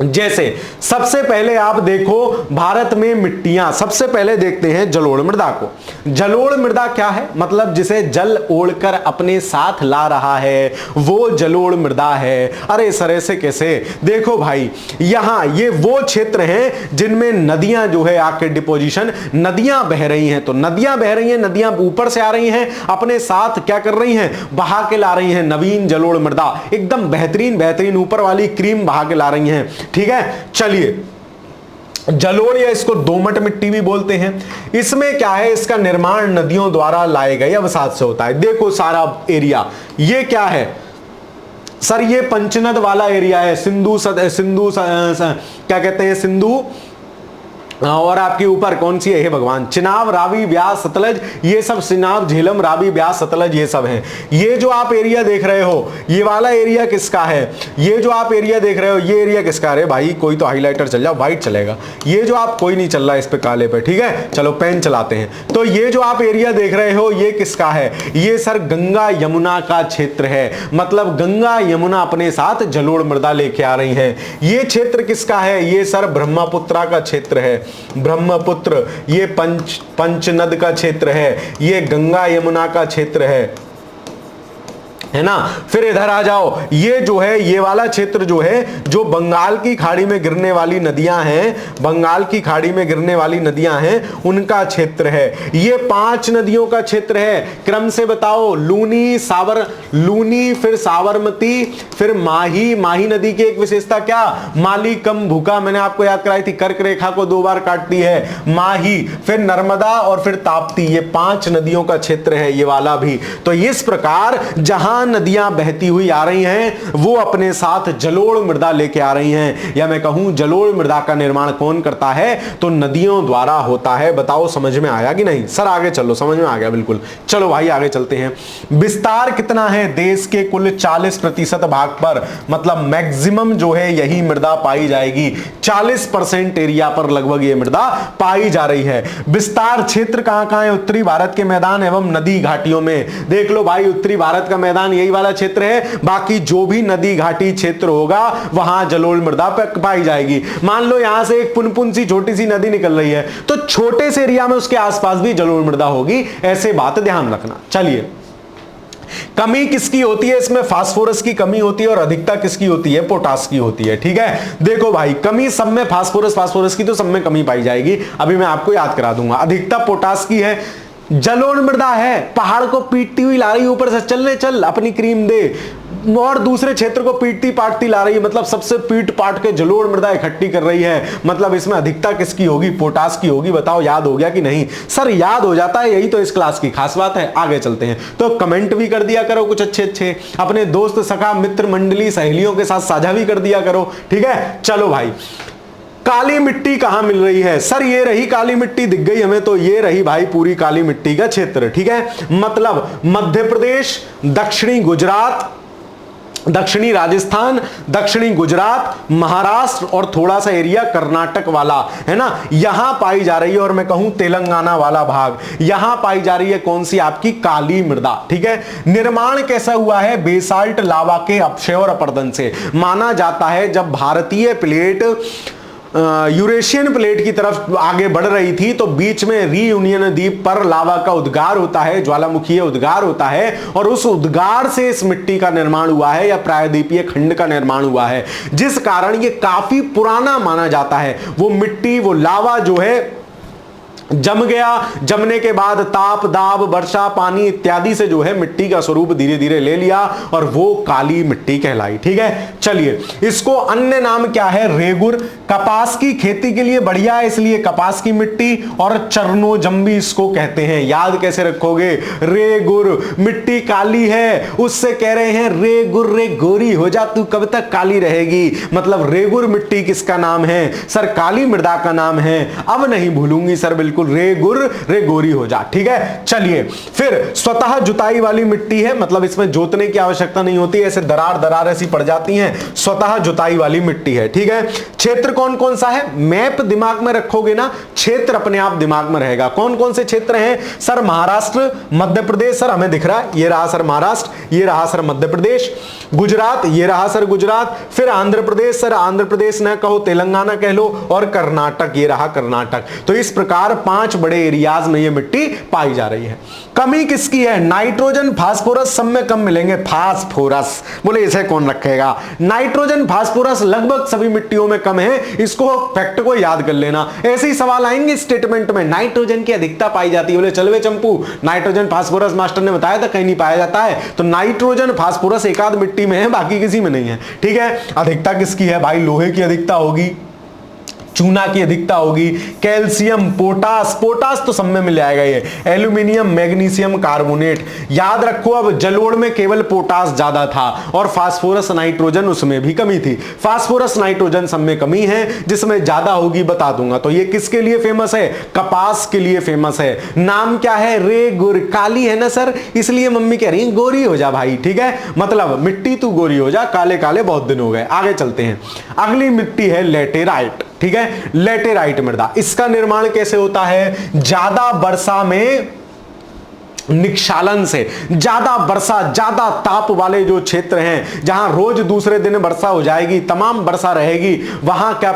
जैसे सबसे पहले आप देखो भारत में मिट्टियां, सबसे पहले देखते हैं जलोढ़ मृदा को। जलोढ़ मृदा क्या है? मतलब जिसे जल ओढ़कर अपने साथ ला रहा है, वो जलोढ़ मृदा है। अरे सर ऐसे कैसे? देखो भाई, यहां ये वो क्षेत्र हैं जिनमें नदियां जो है आके डिपोजिशन, नदियां बह रही हैं। तो नदियां बह रही हैं, नदियां ऊपर से आ रही हैं, अपने साथ क्या कर रही हैं? बहा के ला रही हैं नवीन जलोढ़ मृदा, एकदम बेहतरीन बेहतरीन ऊपर वाली क्रीम बहा के ला रही हैं। ठीक है, चलिए जलोढ़ या इसको दोमट मिट्टी भी बोलते हैं। इसमें क्या है? इसका निर्माण नदियों द्वारा लाए गए अवसाद से होता है। देखो सारा एरिया, ये क्या है सर? ये पंचनद वाला एरिया है, सिंधु क्या कहते हैं, सिंधु, और आपके ऊपर कौन सी है? भगवान, चिनाब, रावी, ब्यास, सतलज, ये सब चिनाब, झेलम, रावी, ब्यास, सतलज, ये सब हैं। ये जो आप एरिया देख रहे हो, ये वाला एरिया किसका है? ये जो आप एरिया देख रहे हो, ये एरिया किसका है? भाई कोई तो हाईलाइटर चल जाओ, व्हाइट चलेगा। ये जो आप, कोई नहीं चल रहा इस पे, काले पे, ठीक है, चलो पेन चलाते हैं। तो ये जो आप एरिया देख रहे हो, ये किसका है? ये सर गंगा यमुना का क्षेत्र है। मतलब गंगा यमुना अपने साथ जलोढ़ मृदा लेके आ रही है। ये क्षेत्र किसका है? ये सर ब्रह्मपुत्रा का क्षेत्र है, ब्रह्मपुत्र। ये पंचनद का क्षेत्र है, ये गंगा यमुना का क्षेत्र है। है ना। फिर इधर आ जाओ, ये जो है ये वाला क्षेत्र जो है, जो बंगाल की खाड़ी में गिरने वाली नदियां हैं, बंगाल की खाड़ी में गिरने वाली नदियां हैं, उनका क्षेत्र है। ये 5 नदियों का क्षेत्र है। क्रम से बताओ, लूनी, लूनी, फिर साबरमती, फिर माही। माही नदी की एक विशेषता क्या, माली कम भूखा, मैंने आपको याद कराई थी, कर्क रेखा को 2 बार काटती है। माही, फिर नर्मदा और फिर ताप्ती, ये 5 नदियों का क्षेत्र है ये वाला भी। तो इस प्रकार जहां नदियां बहती हुई आ रही हैं, वो अपने साथ जलोढ़ मृदा लेके आ रही हैं, या मैं कहूं जलोढ़ मृदा का निर्माण कौन करता है, तो नदियों द्वारा होता है। बताओ समझ में आया कि नहीं? सर आगे चलो, समझ में आ गया, बिल्कुल। चलो भाई आगे चलते हैं। विस्तार कितना है देश के कुल 40% भाग पर, मतलब मैक्सिमम जो है यही मृदा पाई जाएगी, 40% एरिया पर लगभग ये मृदा पाई जा रही है। विस्तार क्षेत्र कहां है, उत्तरी भारत के मैदान एवं नदी घाटियों में। देख लो भाई, उत्तरी भारत का मैदान यही वाला क्षेत्र है, बाकी जो भी नदी घाटी क्षेत्र होगा वहां जलोढ़ मृदा पाई जाएगी। मान लो यहां से एक पुनपुन सी छोटी सी नदी निकल रही है, तो छोटे से एरिया में उसके आसपास भी जलोढ़ मृदा होगी, ऐसे बात ध्यान रखना। चलिए, कमी किसकी होती है इसमें, फास्फोरस की कमी होती है, और अधिकता किसकी होती है, पोटास की होती है। ठीक है, देखो भाई, कमी सब में फास्फोरस की तो सब में कमी पाई जाएगी, अभी मैं आपको याद करा दूंगा। अधिकता पोटास की है, जलोढ़ मृदा है, पहाड़ को पीटती हुई ला रही, ऊपर से चलने चल अपनी क्रीम दे, और दूसरे क्षेत्र को पीटती पाटती ला रही है, मतलब सबसे पीट पाट के जलोढ़ मृदा इकट्ठी कर रही है, मतलब इसमें अधिकता किसकी होगी, पोटास की होगी। बताओ याद हो गया कि नहीं? सर याद हो जाता है, यही तो इस क्लास की खास बात है। आगे चलते हैं, तो कमेंट भी कर दिया करो कुछ अच्छे अच्छे, अपने दोस्त सखा मित्र मंडली सहेलियों के साथ साझा भी कर दिया करो। ठीक है, चलो भाई, काली मिट्टी कहां मिल रही है? सर ये रही काली मिट्टी, दिख गई हमें, तो ये रही भाई पूरी काली मिट्टी का क्षेत्र। ठीक है, मतलब मध्य प्रदेश, दक्षिणी गुजरात, दक्षिणी राजस्थान, दक्षिणी गुजरात, महाराष्ट्र और थोड़ा सा एरिया कर्नाटक वाला, है ना, यहां पाई जा रही है। और मैं कहूं तेलंगाना वाला भाग, यहां पाई जा रही है कौन सी, आपकी काली मृदा। ठीक है, निर्माण कैसा हुआ है, बेसाल्ट लावा के अपक्षय और अपरदन से। माना जाता है जब भारतीय प्लेट यूरेशियन प्लेट की तरफ आगे बढ़ रही थी, तो बीच में रीयूनियन द्वीप पर लावा का उद्गार होता है, ज्वालामुखीय उद्गार होता है, और उस उद्गार से इस मिट्टी का निर्माण हुआ है, या प्रायद्वीपीय खंड का निर्माण हुआ है, जिस कारण ये काफी पुराना माना जाता है। वो मिट्टी, वो लावा जो है जम गया, जमने के बाद ताप, दाब, वर्षा, पानी इत्यादि से जो है मिट्टी का स्वरूप धीरे धीरे ले लिया, और वो काली मिट्टी कहलाई। ठीक है, चलिए, इसको अन्य नाम क्या है, रेगुर। कपास की खेती के लिए बढ़िया है, इसलिए कपास की मिट्टी, और चरनोजंबी इसको कहते हैं। याद कैसे रखोगे, रेगुर, मिट्टी काली है, उससे कह रहे हैं रेगुर, रे गोरी हो जा तू, कब तक काली रहेगी। मतलब रेगुर मिट्टी किसका नाम है, सर काली मृदा का नाम है। अब नहीं भूलूंगी सर, बिल्कुल रे गुर रे गोरी हो जा। ठीक है, चलिए, फिर स्वतः जुताई वाली मिट्टी है, मतलब इसमें जोतने की आवश्यकता नहीं होती, ऐसे दरार दरार ऐसी पड़ जाती हैं, स्वतः जुताई वाली मिट्टी है। ठीक है, क्षेत्र कौन कौन सा है, मैप दिमाग में रखोगे ना, क्षेत्र अपने आप दिमाग में रहेगा। कौन कौन से क्षेत्र हैं, सर महाराष्ट्र, मध्य प्रदेश, सर हमें दिख रहा है, ये रहा सर महाराष्ट्र, ये रहा सर मध्य प्रदेश, गुजरात, ये रहा सर गुजरात, फिर आंध्र प्रदेश, सर आंध्र प्रदेश न कहो तेलंगाना कह लो, और कर्नाटक, ये रहा कर्नाटक। तो इस प्रकार 5 बड़े एरियाज में ये मिट्टी पाई जा रही है। कमी किसकी है, नाइट्रोजन फास्फोरस सब में कम मिलेंगे। फास्फोरस बोले इसे कौन रखेगा, नाइट्रोजन फास्फोरस लगभग सभी मिट्टियों में कम है, इसको फैक्ट को याद कर लेना। ऐसे ही सवाल आएंगे स्टेटमेंट में, नाइट्रोजन की अधिकता पाई जाती है, बोले चलवे चंपू नाइट्रोजन फास्फोरस मास्टर ने बताया था कहीं नहीं पाया जाता है, तो नाइट्रोजन फास्फोरस एकाध मिट्टी में है, बाकी किसी में नहीं है। ठीक है, अधिकता किसकी है भाई, लोहे की अधिकता होगी, चूना की अधिकता होगी, कैल्शियम, पोटास, पोटास तो सब में मिल जाएगा, ये एल्यूमिनियम, मैग्नीशियम कार्बोनेट। याद रखो, अब जलोढ़ में केवल पोटास ज्यादा था, और फास्फोरस नाइट्रोजन उसमें भी कमी थी। फास्फोरस नाइट्रोजन सब में कमी है, जिसमें ज्यादा होगी बता दूंगा। तो ये किसके लिए फेमस है, कपास के लिए फेमस है। नाम क्या है, रे गुर, काली है ना सर, इसलिए मम्मी कह रही है गोरी हो जा भाई। ठीक है, मतलब मिट्टी तू गोरी हो जा, काले काले बहुत दिन हो गए। आगे चलते हैं, अगली मिट्टी है लेटेराइट। ठीक है, लेटेराइट मृदा, इसका निर्माण कैसे होता है, ज्यादा वर्षा में निक्षालन से। ज्यादा वर्षा, ज्यादा ताप वाले जो क्षेत्र हैं, जहां रोज दूसरे दिन वर्षा हो जाएगी, तमाम वर्षा रहेगी, वहां क्या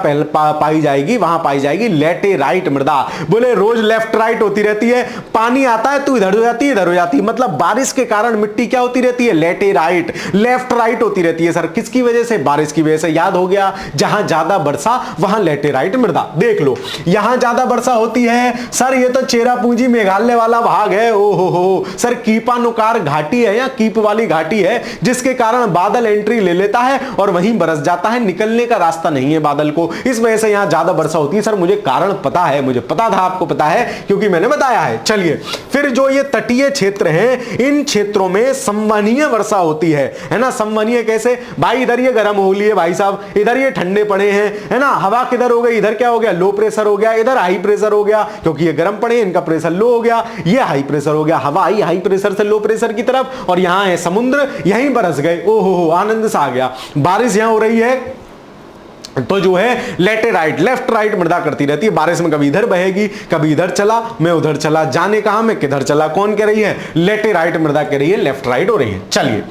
पाई जाएगी? वहां पाई जाएगी लेटेराइट मृदा। बोले रोज लेफ्ट राइट होती रहती है, पानी आता है तो इधर हो जाती है, इधर हो जाती है, मतलब बारिश के कारण मिट्टी क्या होती रहती है? लेटेराइट, लेफ्ट राइट होती रहती है। सर किसकी वजह से? बारिश की वजह से। याद हो गया, जहां ज्यादा वर्षा वहां लेटेराइट मृदा। देख लो, यहां ज्यादा वर्षा होती है सर, ये तो चेरापूंजी मेघालय वाला भाग है। ओहो सर, कीपानुकार घाटी है या कीप वाली घाटी है, जिसके कारण बादल एंट्री ले लेता है और वहीं बरस जाता है, निकलने का रास्ता नहीं है बादल को, इस वजह से यहां ज्यादा वर्षा होती है। सर मुझे कारण पता है, मुझे पता था, आपको पता है क्योंकि मैंने बताया है। चलिए, फिर जो ये तटीय क्षेत्र हैं, इन क्षेत्रों में संवहनीय वर्षा होती है ना। संवहनीय कैसे भाई? इधर ये गर्म हो लिए भाई साहब, इधर ये ठंडे पड़े हैं, है ना। हवा किधर हो गई? इधर क्या हो गया? लो प्रेशर हो गया, इधर हाई प्रेशर हो गया, क्योंकि ये गर्म पड़े, इनका प्रेशर लो हो गया, ये हाई प्रेशर हो गया, हवा आई हाई प्रेशर से लो प्रेशर की तरफ, और यहां है समुद्र, यहीं बरस गए। ओहो आनंद सा आ गया। बारिश यहां हो रही है तो जो है लेटेराइट, लेफ्ट राइट मृदा करती रहती है। बारिश में कभी इधर बहेगी, कभी इधर चला, मैं उधर चला, जाने कहां मैं किधर चला। कौन कह रही है? लेटेराइट मृदा कह रही है, लेफ्ट राइट हो रही है। चलिए,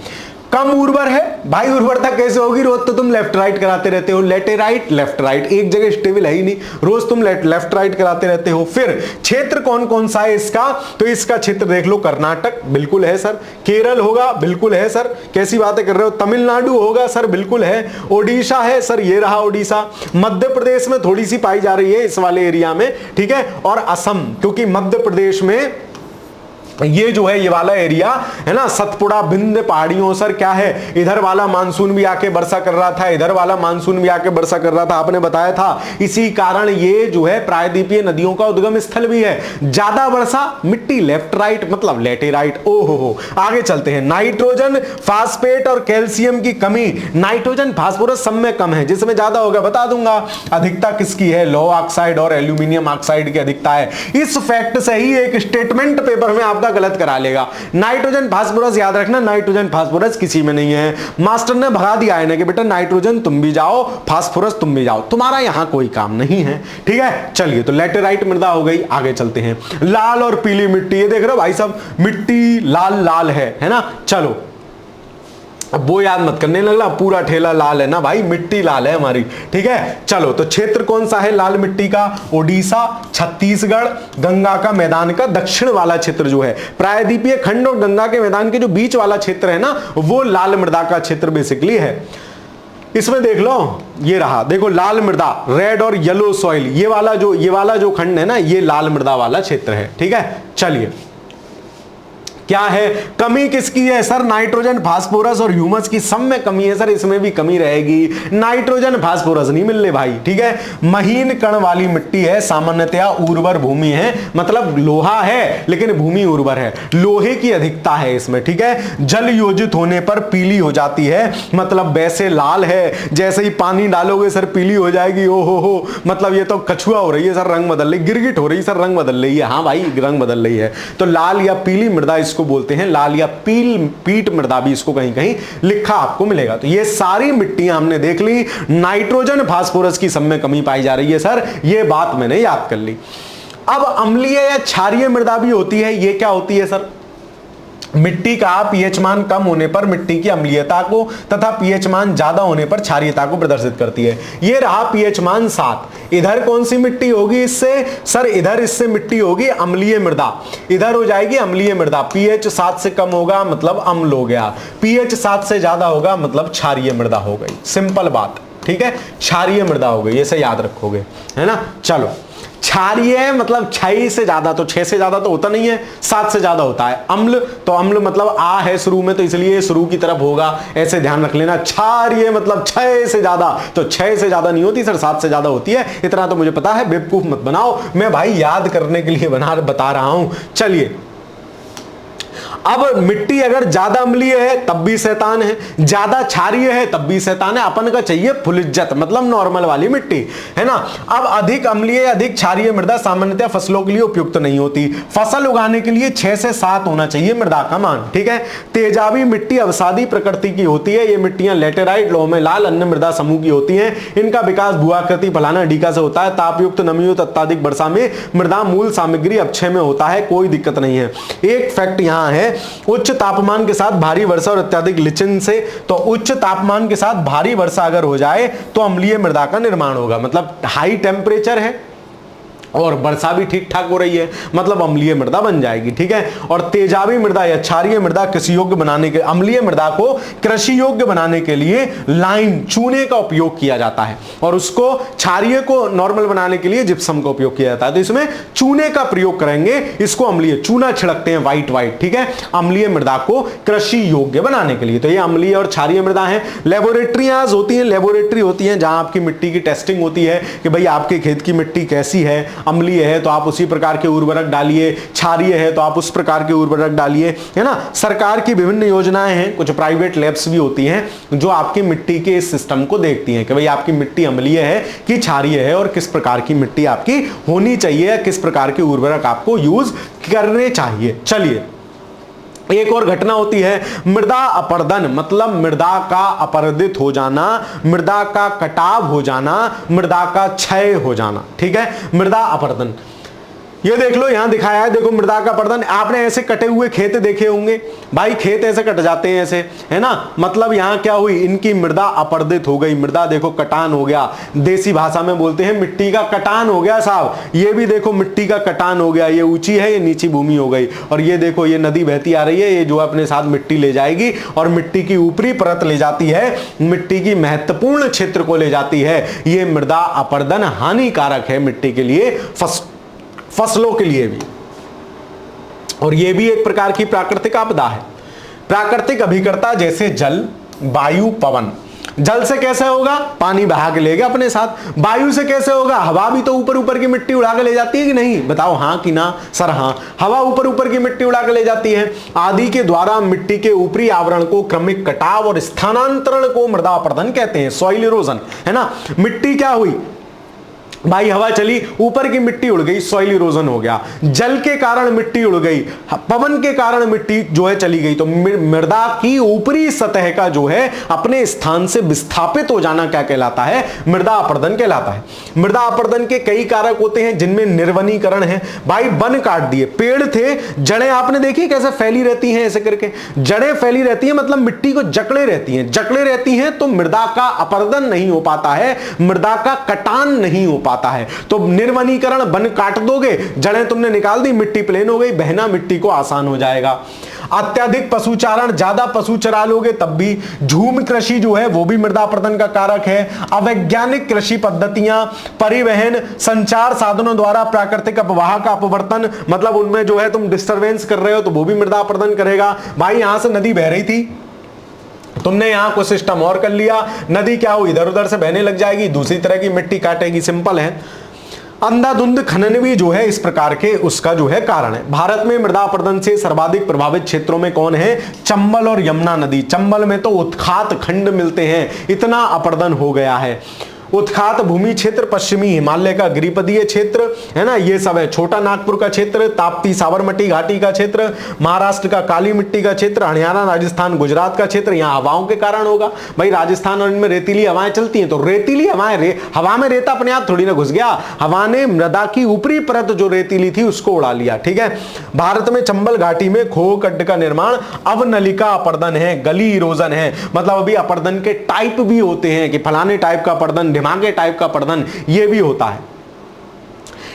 कम उर्वर है भाई, उर्वरता कैसे होगी? रोज तो तुम लेफ्ट राइट कराते रहते हो, लेटेराइट लेफ्ट राइट, एक जगह स्टेबल है ही नहीं, रोज तुम लेफ्ट राइट कराते रहते हो। फिर क्षेत्र कौन कौन सा है इसका? तो इसका क्षेत्र देख लो, कर्नाटक बिल्कुल है सर, केरल होगा बिल्कुल है सर, कैसी बातें कर रहे हो, तमिलनाडु होगा सर बिल्कुल है, ओडिशा है सर, ये रहा ओडिशा, मध्य प्रदेश में थोड़ी सी पाई जा रही है इस वाले एरिया में, ठीक है, और असम, क्योंकि मध्य प्रदेश में ये जो है ये वाला एरिया है ना, सतपुड़ा बिंद पहाड़ियों सर क्या है, इधर वाला मानसून भी आके वर्षा कर रहा था, इधर वाला मानसून भी आके वर्षा कर रहा था, आपने बताया था। इसी कारण ये जो है प्रायद्वीपीय नदियों का उद्गम स्थल भी है। ज्यादा वर्षा, मिट्टी लेफ्ट राइट मतलब लेटेराइट। ओहो आगे चलते हैं। नाइट्रोजन, फास्फेट और कैल्शियम की कमी, नाइट्रोजन फास्फोरस सब में कम है, जिसमें ज्यादा होगा बता दूंगा। अधिकता किसकी है? लौह ऑक्साइड और एल्यूमिनियम ऑक्साइड की अधिकता है। इस फैक्ट से ही एक स्टेटमेंट पेपर में आप गलत करा लेगा। नाइट्रोजन फास्फोरस याद रखना, नाइट्रोजन फास्फोरस किसी में नहीं है। मास्टर ने भगा दिया है ना कि बेटा नाइट्रोजन तुम भी जाओ, फास्फोरस तुम भी जाओ, तुम्हारा यहां कोई काम नहीं है, ठीक है। चलिए, तो लेटेराइट मृदा हो गई। आगे चलते हैं। लाल और पीली मिट्टी, ये देख रहे हो भाई साहब, मिट्टी लाल लाल है ना। चलो, अब वो याद मत करने लगला, पूरा ठेला लाल है ना भाई, मिट्टी लाल है हमारी, ठीक है। चलो, तो क्षेत्र कौन सा है लाल मिट्टी का? ओडिशा, छत्तीसगढ़, गंगा का मैदान का दक्षिण वाला क्षेत्र जो है, प्रायद्वीपीय खंड और गंगा के मैदान के जो बीच वाला क्षेत्र है ना, वो लाल मृदा का क्षेत्र बेसिकली है। इसमें देख लो, ये रहा, देखो लाल मृदा, रेड और येलो सॉइल, ये वाला जो खंड है ना, ये लाल मृदा वाला क्षेत्र है, ठीक है। चलिए, क्या है कमी किसकी है सर? नाइट्रोजन, फास्फोरस और ह्यूमस की सब में कमी है सर, इसमें भी कमी रहेगी। नाइट्रोजन फास्फोरस नहीं मिल रहे भाई, ठीक है। महीन कण वाली मिट्टी है, सामान्यतया उर्वर भूमि है, मतलब लोहा है लेकिन भूमि उर्वर है, लोहे की अधिकता है इसमें, ठीक है। जल योजित होने पर पीली हो जाती है, मतलब वैसे लाल है, जैसे ही पानी डालोगे सर पीली हो जाएगी। ओहो मतलब ये तो कछुआ हो रही है सर, रंग बदल रही, गिरगिट हो रही है सर, रंग बदल रही है। हाँ भाई, रंग बदल रही है। तो लाल या पीली मृदा इसको बोलते हैं, लाल या पीट मृदा भी इसको कहीं कहीं लिखा आपको मिलेगा। तो ये सारी मिट्टियां हमने देख ली, नाइट्रोजन फास्फोरस की सब में कमी पाई जा रही है सर, ये बात मैंने याद कर ली। अब अम्लीय या क्षारीय मृदा भी होती है, ये क्या होती है सर? मिट्टी का पीएच मान कम होने पर मिट्टी की अम्लीयता को तथा पीएच मान ज्यादा होने पर क्षारीयता को प्रदर्शित करती है। ये रहा पीएच मान 7। इधर कौन सी मिट्टी होगी इससे? सर इधर इससे मिट्टी होगी अम्लीय मृदा, इधर हो जाएगी अम्लीय मृदा। पीएच 7 से कम होगा मतलब अम्ल हो गया, पीएच 7 से ज्यादा होगा मतलब क्षारीय मृदा हो गई। सिंपल बात, ठीक है, क्षारीय मृदा हो गई, ऐसे याद रखोगे, है ना। चलो, क्षारीय मतलब 6 से ज्यादा, तो 6 से ज्यादा तो होता नहीं है, 7 से ज्यादा होता है। अम्ल, तो अम्ल मतलब आ है शुरू में, तो इसलिए शुरू की तरफ होगा, ऐसे ध्यान रख लेना। क्षारीय मतलब 6 से ज्यादा, तो 6 से ज्यादा नहीं होती सर, 7 से ज्यादा होती है, इतना तो मुझे पता है, बेवकूफ मत बनाओ, मैं भाई याद करने के लिए बता रहा हूं। चलिए, अब मिट्टी अगर ज्यादा अम्लीय है तब भी शैतान है, ज्यादा क्षारीय है तब भी शैतान है। अपन का चाहिए फुल इज्जत, मतलब नॉर्मल वाली मिट्टी, है ना। अब अधिक अम्लीय अधिक क्षारीय मृदा सामान्यतः फसलों के लिए उपयुक्त नहीं होती। फसल उगाने के लिए 6 से 7 होना चाहिए मृदा का मान, ठीक है। तेजाबी मिट्टी अवसादी प्रकृति की होती है। ये मिट्टियां लेटेराइट, लोह में लाल, अन्य मृदा समूह की होती हैं। इनका विकास भूआकृति फलाना ढीका से होता है। तापयुक्त नमीयुक्त अत्यधिक वर्षा में मृदा मूल सामग्री अपक्षय में होता है, कोई दिक्कत नहीं है। एक फैक्ट यहां है, उच्च तापमान के साथ भारी वर्षा और अत्यधिक लिचन से, तो उच्च तापमान के साथ भारी वर्षा अगर हो जाए तो अम्लीय मृदा का निर्माण होगा। मतलब हाई टेम्परेचर है और वर्षा भी ठीक ठाक हो रही है, मतलब अम्लीय मृदा बन जाएगी, ठीक है। और तेजाबी मृदा या क्षारीय मृदा कृषि योग्य बनाने के, अम्लीय मृदा को कृषि योग्य बनाने के लिए लाइम चूने का उपयोग किया जाता है, और उसको क्षारीय को नॉर्मल बनाने के लिए जिप्सम का उपयोग किया जाता है। तो इसमें चूने का प्रयोग करेंगे, इसको अम्लीय चूना छिड़कते हैं व्हाइट व्हाइट, ठीक है, अम्लीय मृदा को कृषि योग्य बनाने के लिए। तो ये अम्लीय और क्षारीय मृदा है। लेबोरेटरीज होती हैं, लेबोरेटरी होती हैं जहां आपकी मिट्टी की टेस्टिंग होती है कि भाई आपके खेत की मिट्टी कैसी है, अम्लीय है तो आप उसी प्रकार के उर्वरक डालिए, क्षारीय है तो आप उस प्रकार के उर्वरक डालिए, है ना। सरकार की विभिन्न योजनाएं हैं, कुछ प्राइवेट लैब्स भी होती हैं जो आपकी मिट्टी के इस सिस्टम को देखती हैं कि भाई आपकी मिट्टी अम्लीय है कि क्षारीय है और किस प्रकार की मिट्टी आपकी होनी चाहिए या किस प्रकार के उर्वरक आपको यूज करने चाहिए। चलिए, एक और घटना होती है मृदा अपरदन, मतलब मृदा का अपरदित हो जाना, मृदा का कटाव हो जाना, मृदा का क्षय हो जाना, ठीक है, मृदा अपरदन। ये देख लो यहां दिखाया है, देखो मृदा का अपरदन। आपने ऐसे कटे हुए खेत देखे होंगे भाई, खेत ऐसे कट जाते हैं ऐसे, है ना। मतलब यहां क्या हुई, इनकी मृदा अपरदित हो गई, मृदा देखो कटान हो गया। देसी भाषा में बोलते हैं मिट्टी का कटान हो गया साहब। ये भी देखो मिट्टी का कटान हो गया, ये ऊंची है, ये नीची भूमि हो गई। और ये देखो ये नदी बहती आ रही है, ये जो अपने साथ मिट्टी ले जाएगी और मिट्टी की ऊपरी परत ले जाती है, मिट्टी की महत्वपूर्ण क्षेत्र को ले जाती है। ये मृदा अपरदन हानिकारक है मिट्टी के लिए, फसलों के लिए भी। और यह भी एक प्रकार की प्राकृतिक आपदा है। प्राकृतिक अभिकर्ता जैसे जल, वायु, पवन। जल से कैसे होगा, पानी बहा के लेगा अपने साथ। वायु से कैसे होगा, हवा भी तो ऊपर ऊपर की मिट्टी उड़ा के ले जाती है कि नहीं, बताओ हाँ कि ना सर। हाँ, हवा ऊपर ऊपर की मिट्टी उड़ा के ले जाती है। आदि के द्वारा मिट्टी के ऊपरी आवरण को क्रमिक कटाव और स्थानांतरण को मृदा अपरदन कहते हैं, सॉइल इरोजन, है ना। मिट्टी क्या हुई भाई, हवा चली, ऊपर की मिट्टी उड़ गई, सॉइल इरोजन हो गया। जल के कारण मिट्टी उड़ गई, पवन के कारण मिट्टी जो है चली गई। तो मृदा की ऊपरी सतह का जो है अपने स्थान से विस्थापित हो जाना क्या कहलाता है, मृदा अपरदन कहलाता है। मृदा अपरदन के कई कारक होते हैं जिनमें निर्वनीकरण है। भाई वन काट दिए, पेड़ थे, जड़ें आपने देखी कैसे फैली रहती हैं, ऐसे करके जड़ें फैली रहती हैं, मतलब मिट्टी को जकड़े रहती हैं, जकड़े रहती हैं तो मृदा का अपरदन नहीं हो पाता है, मृदा का कटान नहीं हो पाता है। तो निर्वनीकरण, वन काट दोगे, जड़ें तुमने निकाल दी, मिट्टी प्लेन हो गई, बहना मिट्टी को आसान हो जाएगा। अत्यधिक पशुचारण, ज्यादा पशु चरा लोगे तब भी। झूम कृषि जो है वो भी मृदा अपरदन का कारक है। अवैज्ञानिक कृषि पद्धतियां, परिवहन, संचार साधनों द्वारा प्राकृतिक अपवाह का अपवर्तन, मतलब उनमें जो है तुम डिस्टरबेंस कर रहे हो तो वो भी मृदा अपरदन करेगा। भाई यहां से नदी बह रही थी, तुमने यहां कोई सिस्टम और कर लिया, नदी क्या हुई, इधर उधर से बहने लग जाएगी, दूसरी तरह की मिट्टी काटेगी, सिंपल है। अंधाधुंध खनन भी जो है इस प्रकार के उसका जो है कारण है। भारत में मृदा अपरदन से सर्वाधिक प्रभावित क्षेत्रों में कौन है, चंबल और यमुना नदी। चंबल में तो उत्खात खंड मिलते हैं, इतना अपरदन हो गया है। उत्खात भूमि क्षेत्र, पश्चिमी हिमालय का गिरिपदीय क्षेत्र, है ना, ये सब है। छोटा नागपुर का क्षेत्र, ताप्ती साबरमती घाटी का क्षेत्र, महाराष्ट्र का काली मिट्टी का क्षेत्र, हरियाणा, राजस्थान, गुजरात का क्षेत्र। यहाँ हवाओं के कारण होगा भाई, राजस्थान और इनमें रेतीली हवाएं चलती हैं, तो रेतीली हवाएं, हवा में रेता अपने आप थोड़ी ना घुस गया, हवा ने मृदा की ऊपरी परत जो रेतीली थी उसको उड़ा लिया, ठीक है। भारत में चंबल घाटी में खोह गड्ढ का निर्माण अवनलिका अपरदन है, गली इरोजन है। मतलब अभी अपरदन के टाइप भी होते हैं कि फलाने टाइप का अपरदन, ढिमाके टाइप का अपरदन, ये भी होता है।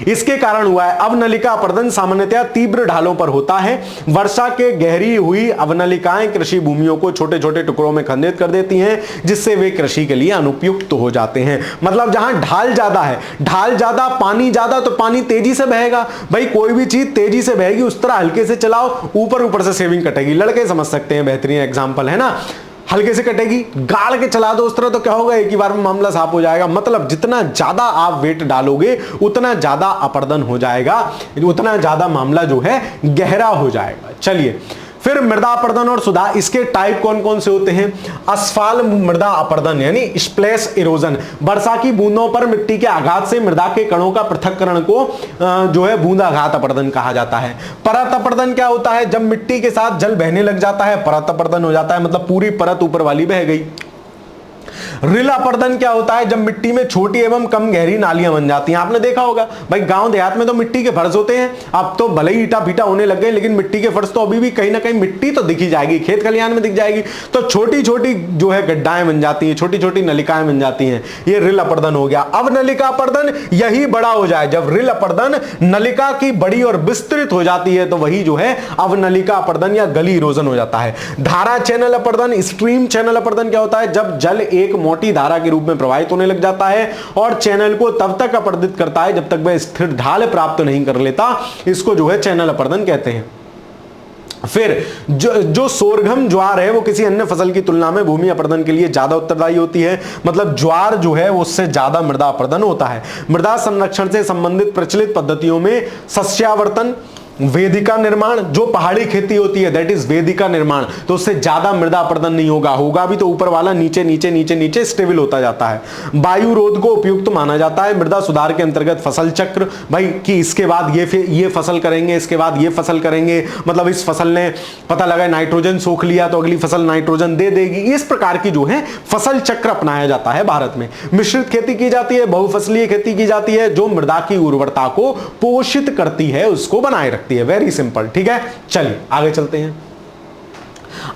इसके कारण हुआ है। अवनलिका अपरदन सामान्यतः तीव्र ढालों पर होता है। वर्षा के गहरी हुई अवनलिकाएं कृषि भूमियों को छोटे छोटे टुकड़ों में खंडित कर देती हैं, जिससे वे कृषि के लिए अनुपयुक्त हो जाते हैं। मतलब जहां ढाल ज्यादा है, ढाल ज्यादा, पानी ज्यादा, तो पानी तेजी से बहेगा। भाई कोई भी चीज तेजी से बहेगी, उस तरह हल्के से चलाओ, ऊपर ऊपर से सेविंग कटेगी। लड़के समझ सकते हैं, बेहतरीन एग्जाम्पल है ना। हल्के से कटेगी, गाड़ के चला दो उस तरह तो क्या होगा, एक ही बार में मामला साफ हो जाएगा। मतलब जितना ज्यादा आप वेट डालोगे उतना ज्यादा अपरदन हो जाएगा, उतना ज्यादा मामला जो है गहरा हो जाएगा। चलिए, फिर मृदा अपर्दन और सुधार, इसके टाइप कौन कौन से होते हैं? असफाल मृदा अपर्दन यानी स्प्लैश इरोजन, वर्षा की बूंदों पर मिट्टी के आघात से मृदा के कणों का पृथक्करण को जो है बूंदाघात अपर्दन कहा जाता है। परत अपर्दन क्या होता है? जब मिट्टी के साथ जल बहने लग जाता है परत अपर्दन हो जाता है, मतलब पूरी परत ऊपर वाली बह गई। रिल अपर्दन क्या होता है? जब मिट्टी में छोटी एवं कम गहरी नालियां बन जाती हैं। आपने देखा होगा भाई गांव देहात में तो मिट्टी के फर्श होते हैं, अब तो भले ही ईटा फीटा होने लग गए लेकिन मिट्टी के फर्श तो अभी भी कहीं ना कहीं मिट्टी तो दिखी जाएगी, खेत खलिहान में दिख जाएगी। तो छोटी छोटी जो है गड्ढाएं बन जाती हैं, छोटी छोटी नलिकाएं बन जाती हैं, ये रिल अपर्दन हो गया। अब नलिका अपर्दन यही बड़ा हो जाए, जब रिल अपर्दन नलिका की बड़ी और विस्तृत हो जाती है तो वही जो है अब नलिका अपर्दन या गली इरोजन हो जाता है। धारा चैनल अपर्दन, स्ट्रीम चैनल अपर्दन क्या होता है? जब जल एक मोटी धारा के रूप में प्रवाहित होने लग जाता है और चैनल को तब तक अपर्दित करता है जब तक वह स्थिर ढाल प्राप्त नहीं कर लेता, इसको जो है चैनल अपर्दन कहते हैं। फिर जो सोरघम ज्वार है वो किसी अन्य फसल की तुलना में भूमि अपर्दन के लिए ज्यादा उत्तरदायी होती है, मतलब ज्वार जो है उससे ज्यादा मृदा अपर्दन होता है। मृदा संरक्षण से संबंधित प्रचलित पद्धतियों में सस्यावर्तन, वेदिका निर्माण, जो पहाड़ी खेती होती है दैट इज वेदिका निर्माण, तो उससे ज्यादा मृदा अपर्दन नहीं होगा, होगा भी तो ऊपर वाला नीचे नीचे नीचे नीचे स्टेबल होता जाता है। वायु रोध को उपयुक्त माना जाता है। मृदा सुधार के अंतर्गत फसल चक्र, भाई कि इसके बाद ये फसल करेंगे, इसके बाद ये फसल करेंगे, मतलब इस फसल ने पता लगा नाइट्रोजन सोख लिया तो अगली फसल नाइट्रोजन दे देगी, इस प्रकार की जो है फसल चक्र अपनाया जाता है भारत में। मिश्रित खेती की जाती है, बहुफसलीय खेती की जाती है, जो मृदा की उर्वरता को पोषित करती है, उसको बनाए रखती है। वेरी सिंपल, ठीक है। चलिए आगे चलते हैं।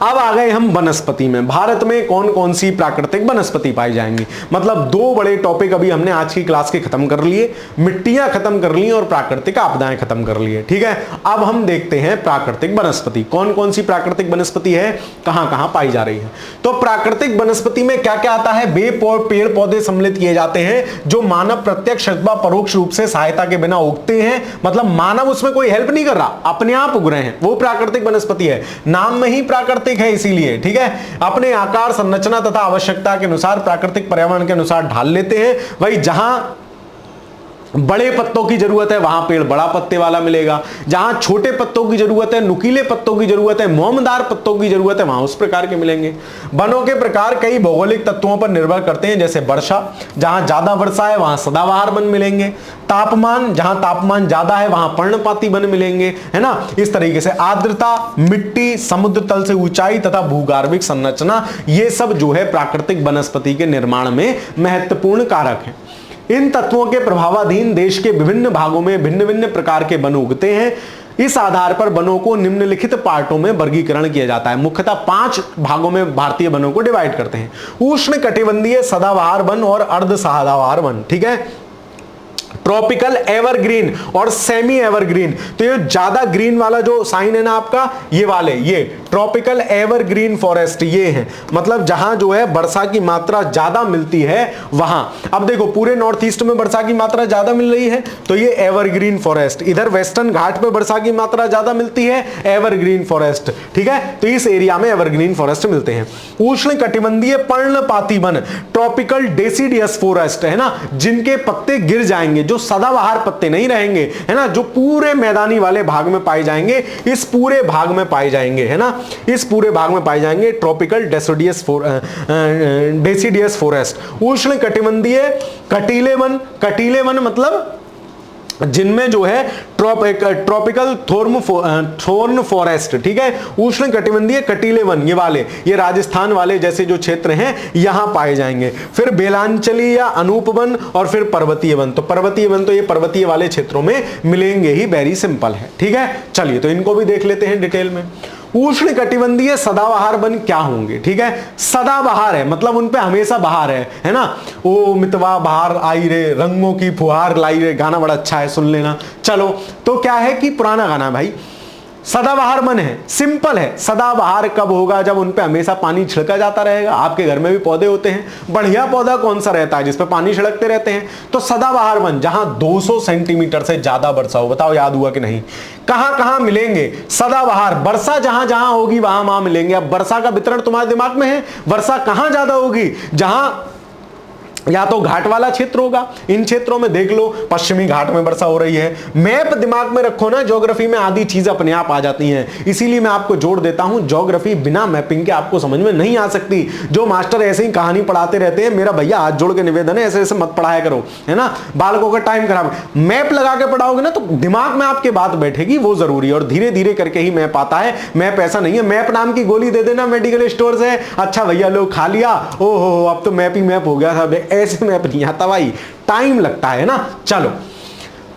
अब आ गए हम वनस्पति में। भारत में कौन कौन सी प्राकृतिक वनस्पति पाई जाएंगी, मतलब दो बड़े टॉपिक अभी हमने आज की क्लास के खत्म कर लिए, मिट्टियां खत्म कर ली और प्राकृतिक आपदाएं खत्म कर लिए, ठीक है। अब हम देखते हैं प्राकृतिक वनस्पति, कौन कौन सी प्राकृतिक वनस्पति है, कहां कहां पाई जा रही है। तो प्राकृतिक वनस्पति में क्या क्या आता है? पेड़ पौधे सम्मिलित किए जाते हैं जो मानव प्रत्यक्ष अथवा परोक्ष रूप से सहायता के बिना उगते हैं, मतलब मानव उसमें कोई हेल्प नहीं कर रहा, अपने आप उग रहे हैं, वो प्राकृतिक वनस्पति है। नाम में ही प्राकृतिक है इसीलिए, ठीक है। अपने आकार, संरचना तथा आवश्यकता के अनुसार प्राकृतिक पर्यावरण के अनुसार ढाल लेते हैं। वही जहां बड़े पत्तों की जरूरत है वहां पेड़ बड़ा पत्ते वाला मिलेगा, जहां छोटे पत्तों की जरूरत है, नुकीले पत्तों की जरूरत है, मोमदार पत्तों की जरूरत है, वहां उस प्रकार के मिलेंगे। वनों के प्रकार कई भौगोलिक तत्वों पर निर्भर करते हैं, जैसे वर्षा, जहां ज्यादा वर्षा है वहां सदाबहार वन मिलेंगे। तापमान, जहां तापमान ज्यादा है वहां पर्णपाती वन मिलेंगे, है ना। इस तरीके से आर्द्रता, मिट्टी, समुद्र तल से ऊंचाई तथा भूगार्भिक संरचना, ये सब जो है प्राकृतिक वनस्पति के निर्माण में महत्वपूर्ण कारक है। इन तत्वों के प्रभावाधीन देश के विभिन्न भागों में भिन्न भिन्न प्रकार के वन उगते हैं। इस आधार पर वनों को निम्नलिखित पार्टों में वर्गीकरण किया जाता है। मुख्यतः 5 भागों में भारतीय वनों को डिवाइड करते हैं। उष्ण कटिबंधीय सदाबहार वन और अर्ध सदाबहार वन, ठीक है। ट्रॉपिकल एवरग्रीन और सेमी एवरग्रीन, तो ये ज्यादा ग्रीन वाला जो साइन है ना आपका, ये वाले, ये ट्रॉपिकल एवरग्रीन फॉरेस्ट ये है, मतलब जहां जो है वर्षा की मात्रा ज्यादा मिलती है वहां। अब देखो पूरे नॉर्थ ईस्ट में वर्षा की मात्रा ज्यादा मिल रही है तो ये एवरग्रीन फॉरेस्ट, इधर वेस्टर्न घाट पे वर्षा की मात्रा ज्यादा मिलती है, एवरग्रीन फॉरेस्ट, ठीक है। तो इस एरिया में एवरग्रीन फॉरेस्ट मिलते हैं। उष्ण कटिबंधीय पर्णपाती वन, ट्रॉपिकल डेसिडियस फॉरेस्ट, है ना, जिनके पत्ते गिर जाएंगे, जो सदाबहार पत्ते नहीं रहेंगे, है ना, जो पूरे मैदानी वाले भाग में पाए जाएंगे, इस पूरे भाग में पाए जाएंगे, है ना, इस पूरे भाग में पाए जाएंगे ट्रॉपिकल डेसिडियस फॉरेस्ट। उष्ण कटिबंधीय कटीले वन मतलब जिनमें जो है ट्रॉपिकल थॉर्न फॉरेस्ट, ठीक है। उष्ण कटिबंधीय कटीले वन, ये वाले, ये राजस्थान वाले जैसे जो क्षेत्र हैं यहां पाए जाएंगे। फिर बेलांचली या अनूप वन और फिर पर्वतीय वन, तो पर्वतीय वन तो ये पर्वतीय वाले क्षेत्रों में मिलेंगे ही, वेरी सिंपल है, ठीक है। चलिए तो इनको भी देख लेते हैं डिटेल में। उष्ण कटिबंधीय सदाबहार वन क्या होंगे, ठीक है। सदाबहार है मतलब उनपे हमेशा बहार है ना। ओ मितवा बहार आई रे, रंगों की फुहार लाई रे, गाना बड़ा अच्छा है, सुन लेना। चलो तो क्या है कि पुराना गाना भाई, सदाबहार वन है, सिंपल है। सदाबहार कब होगा? जब उन पे हमेशा पानी छिड़का जाता रहेगा। आपके घर में भी पौधे होते हैं, बढ़िया पौधा कौन सा रहता है जिसपे पानी छिड़कते रहते हैं? तो सदाबहार वन, जहां 200 सेंटीमीटर से ज्यादा वर्षा हो। बताओ याद हुआ कि नहीं? कहां कहां मिलेंगे सदाबहार? वर्षा जहां जहां होगी वहां वहां मिलेंगे। अब वर्षा का वितरण तुम्हारे दिमाग में है, वर्षा कहां ज्यादा होगी? जहां या तो घाट वाला क्षेत्र होगा, इन क्षेत्रों में देख लो पश्चिमी घाट में वर्षा हो रही है। मैप दिमाग में रखो ना, ज्योग्राफी में आधी चीज अपने आप आ जाती हैं। इसीलिए मैं आपको जोड़ देता हूं, ज्योग्राफी बिना मैपिंग के आपको समझ में नहीं आ सकती। जो मास्टर ऐसे ही कहानी पढ़ाते रहते हैं, मेरा भैया हाथ जोड़ के निवेदन है, ऐसे ऐसे मत पढ़ाया करो, है ना, बालकों का टाइम खराब। मैप लगा के पढ़ाओगे ना तो दिमाग में आपके बात बैठेगी, वो जरूरी है। और धीरे धीरे करके ही मैप आता है। मैप ऐसा नहीं है मैप नाम की गोली दे देना मेडिकल स्टोर से, अच्छा भैया लो खा लिया, ओहो अब तो मैप ही मैप हो गया था। ऐसे मैप नहीं आता भाई, टाइम लगता है ना। चलो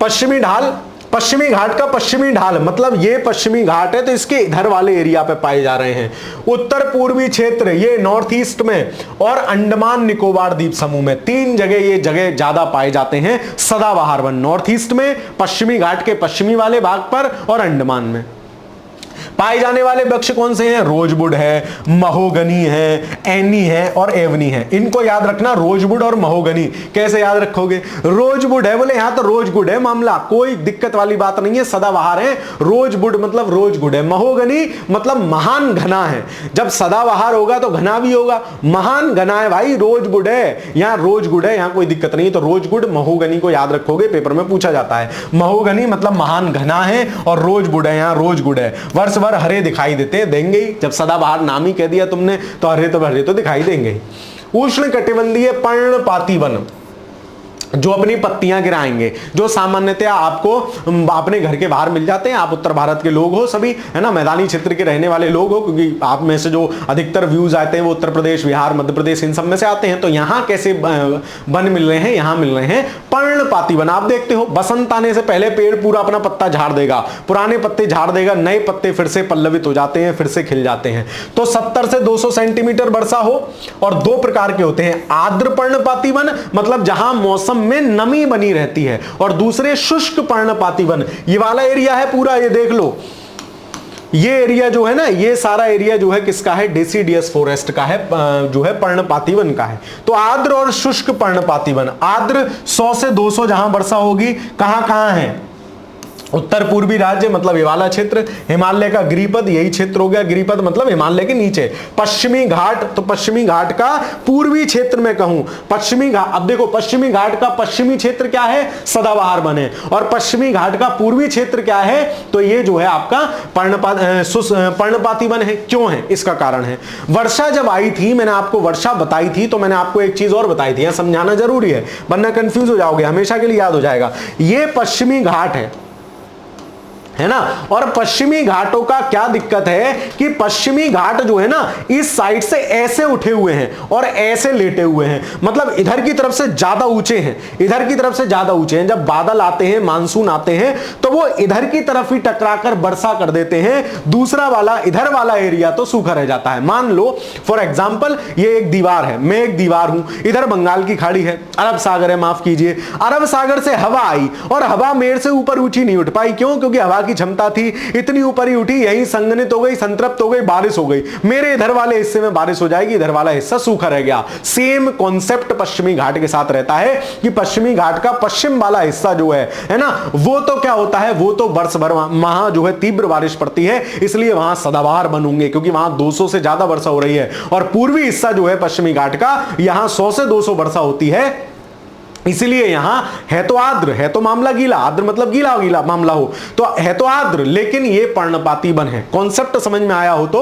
पश्चिमी ढाल, पश्चिमी घाट का पश्चिमी ढाल मतलब ये पश्चिमी घाट है तो इसके इधर वाले एरिया पे पाए जा रहे हैं। उत्तर पूर्वी क्षेत्र ये नॉर्थ ईस्ट में और अंडमान निकोबार द्वीप समूह में, तीन जगह ये जगह ज्यादा पाए जाते हैं सदाबहार वन। नॉर्थ ईस्ट में, पश्चिमी घाट के पश्चिमी वाले भाग पर और अंडमान में। पाए जाने वाले वृक्ष कौन से हैं? रोजवुड है, महोगनी है, एनी है और एवनी है। इनको याद रखना, रोजवुड और महोगनी। कैसे याद रखोगे? रोजवुड है बोले यहां तो रोजवुड है मामला, कोई दिक्कत वाली बात नहीं है, सदाबहार है। रोजवुड मतलब रोजवुड है, महोगनी मतलब महान घना है। जब सदाबहार होगा तो घना भी होगा, महान घना है भाई, रोजवुड है, यहां रोजवुड है, यहां कोई दिक्कत नहीं। तो रोजवुड महोगनी को याद रखोगे, पेपर में पूछा जाता है। महोगनी मतलब महान घना है और रोजवुड है, यहां रोजवुड है। वर्ष भर हरे दिखाई देते देंगे ही, जब सदाबहार नाम ही कह दिया तुमने तो हरे तो दिखाई देंगे ही। उष्ण कटिबंधीय पर्णपाती वन जो अपनी पत्तियां गिराएंगे, जो सामान्यतया आपको अपने घर के बाहर मिल जाते हैं। आप उत्तर भारत के लोग हो सभी, है ना, मैदानी क्षेत्र के रहने वाले लोग हो, क्योंकि आप में से जो अधिकतर व्यूज आते हैं वो उत्तर प्रदेश, बिहार, मध्य प्रदेश इन सब में से आते हैं। तो यहाँ कैसे वन मिल रहे हैं? यहाँ मिल रहे हैं पर्णपाती वन। आप देखते हो बसंत आने से पहले पेड़ पूरा अपना पत्ता झाड़ देगा, पुराने पत्ते झाड़ देगा, नए पत्ते फिर से पल्लवित हो जाते हैं, फिर से खिल जाते हैं। तो 70 से 200 सेंटीमीटर वर्षा हो। और दो प्रकार के होते हैं, आर्द्र पर्णपाती वन मतलब जहां मौसम में नमी बनी रहती है, और दूसरे शुष्क पर्णपाती वन। ये वाला एरिया है पूरा, ये देख लो, ये एरिया जो है ना, ये सारा एरिया जो है किसका है? डेसिडियस फॉरेस्ट का है, जो है पर्णपाती वन का है। तो आर्द्र और शुष्क पर्णपाती वन, आर्द्र 100 से 200 जहां वर्षा होगी, कहां कहां है? उत्तर पूर्वी राज्य मतलब ये वाला क्षेत्र, हिमालय का गिरिपद यही क्षेत्र हो गया, गिरिपद मतलब हिमालय के नीचे। पश्चिमी घाट, तो पश्चिमी घाट का पूर्वी क्षेत्र में कहूं, पश्चिमी घाट, अब देखो पश्चिमी घाट का पश्चिमी क्षेत्र क्या है? सदाबहार वन है। और पश्चिमी घाट का पूर्वी क्षेत्र क्या है? तो ये जो है आपका पर्णपाती वन है। क्यों है? इसका कारण है, वर्षा जब आई थी, मैंने आपको वर्षा बताई थी, तो मैंने आपको एक चीज और बताई थी, समझाना जरूरी है वरना कंफ्यूज हो जाओगे, हमेशा के लिए याद हो जाएगा। ये पश्चिमी घाट है ना, और पश्चिमी घाटों का क्या दिक्कत है कि पश्चिमी घाट जो है ना इस साइड से ऐसे उठे हुए हैं और ऐसे लेटे हुए हैं, मतलब इधर की तरफ से ज्यादा ऊंचे हैं, इधर की तरफ से ज्यादा ऊंचे हैं। जब बादल आते हैं, मानसून आते हैं, तो वो इधर की तरफ ही टकराकर वर्षा कर देते हैं, दूसरा वाला इधर वाला एरिया तो सूखा रह जाता है। मान लो फॉर एग्जाम्पल ये एक दीवार है, मैं एक दीवार हूं, इधर बंगाल की खाड़ी है, अरब सागर है, माफ कीजिए, अरब सागर से हवा आई और हवा मेरे से ऊपर ऊंची नहीं उठ पाई। क्यों? क्योंकि हवा की क्षमता थी, इतनी ऊपर ही उठी, यही संघनित हो गई, संतृप्त हो गई, बारिश हो गई, मेरे इधर वाले हिस्से में बारिश हो जाएगी, इधर वाला हिस्सा सूखा रह गया। सेम कॉन्सेप्ट पश्चिमी घाट के साथ रहता है कि पश्चिमी घाट का पश्चिम वाला हिस्सा जो है ना, वो तो क्या होता है, वो तो वर्ष भर वहां जो है तीव्र बारिश पड़ती है, इसलिए वहां सदाबहार वन होंगे, क्योंकि वहां 200 से ज्यादा वर्षा हो रही है। और पूर्वी हिस्सा जो है पश्चिमी घाट का, यहां 100 से 200 वर्षा होती है, इसलिए यहां है तो आर्द्र, है तो मामला गीला, आर्द्र मतलब गीला गीला मामला हो, तो है तो आर्द्र, लेकिन ये पर्णपाती वन है। कॉन्सेप्ट समझ में आया हो तो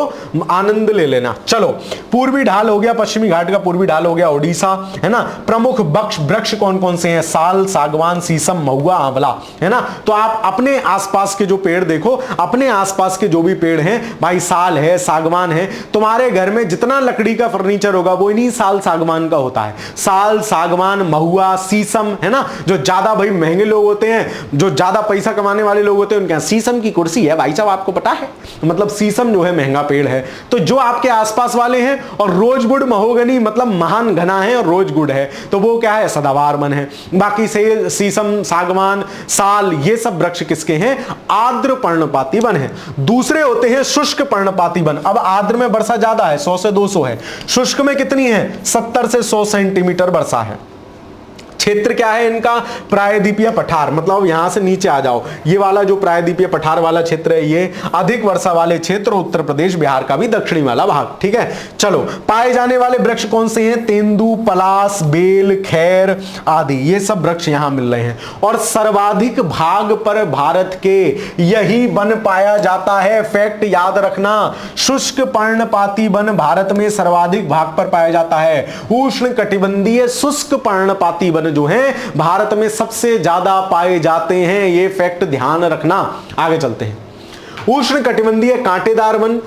आनंद ले लेना। चलो पूर्वी ढाल हो गया, पश्चिमी घाट का पूर्वी ढाल हो गया ओडिशा, है ना। प्रमुख वृक्ष कौन कौन से हैं? साल, सागवान, शीशम, महुआ, आंवला, है ना। तो आप अपने आसपास के जो पेड़ देखो, अपने आसपास के जो भी पेड़ हैं भाई, साल है, सागवान है, तुम्हारे घर में जितना लकड़ी का फर्नीचर होगा वो इन्हीं साल सागवान का होता है। साल, सागवान, महुआ, शीशम, है ना। जो ज्यादा भाई महंगे लोग होते हैं, जो ज्यादा पैसा कमाने वाले लोग होते हैं, उनके यहाँ शीशम की कुर्सी है भाई साहब, आपको पता है, मतलब शीशम जो है महंगा पेड़ है। तो जो आपके आसपास वाले हैं, और रोजवुड, महोगनी मतलब महान घना है, और रोजवुड है तो वो क्या है? सदाबहार वन है। बाकी से शीशम, सागवान, साल, ये सब वृक्ष किसके हैं? आर्द्र पर्णपाती वन है। दूसरे होते हैं शुष्क पर्णपाती वन। अब आर्द्र में वर्षा ज्यादा है, 100 से 200 है, शुष्क में कितनी है? 70 से 100 सेंटीमीटर वर्षा है। क्षेत्र क्या है इनका? प्रायद्वीपीय पठार, मतलब यहां से नीचे आ जाओ, ये वाला जो प्रायद्वीपीय पठार वाला क्षेत्र है ये अधिक वर्षा वाले क्षेत्र, उत्तर प्रदेश बिहार का भी दक्षिणी वाला भाग। ठीक है, चलो पाए जाने वाले वृक्ष कौन से हैं? तेंदु, पलाश, बेल, खैर आदि, ये सब वृक्ष यहां मिल रहे हैं। और सर्वाधिक भाग पर भारत के यही वन पाया जाता है। फैक्ट याद रखना, शुष्क पर्णपाती वन भारत में सर्वाधिक भाग पर पाया जाता है। उष्ण कटिबंधीय शुष्क पर्णपाती वन जो है भारत में सबसे ज्यादा पाए जाते हैं। ये फैक्ट ध्यान रखना। आगे चलते हैं। उष्ण कटिबंधीय कांटेदार वन,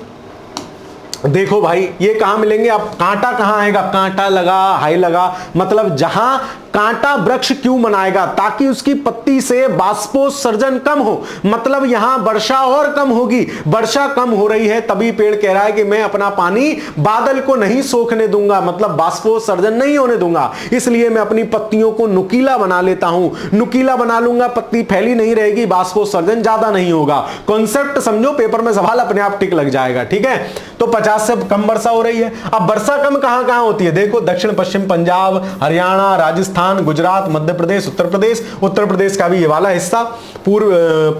देखो भाई ये कहां मिलेंगे? अब कांटा कहां आएगा? कांटा लगा, हाई लगा, मतलब जहां कांटा वृक्ष क्यों बनाएगा? ताकि उसकी पत्ती से बाष्पोत्सर्जन कम हो, मतलब यहां वर्षा और कम होगी। वर्षा कम हो रही है तभी पेड़ कह रहा है कि मैं अपना पानी बादल को नहीं सोखने दूंगा, मतलब बाष्पोत्सर्जन नहीं होने दूंगा, इसलिए मैं अपनी पत्तियों को नुकीला बना लेता हूं। नुकीला बना लूंगा, पत्ती फैली नहीं रहेगी, बाष्पोत्सर्जन ज्यादा नहीं होगा। कॉन्सेप्ट समझो, पेपर में सवाल अपने आप टिक लग जाएगा। ठीक है, तो 50 से कम वर्षा हो रही है। अब वर्षा कम कहां कहां होती है? देखो दक्षिण पश्चिम पंजाब, हरियाणा, राजस्थान, गुजरात, मध्य प्रदेश, उत्तर प्रदेश का भी ये वाला हिस्सा, पूर्व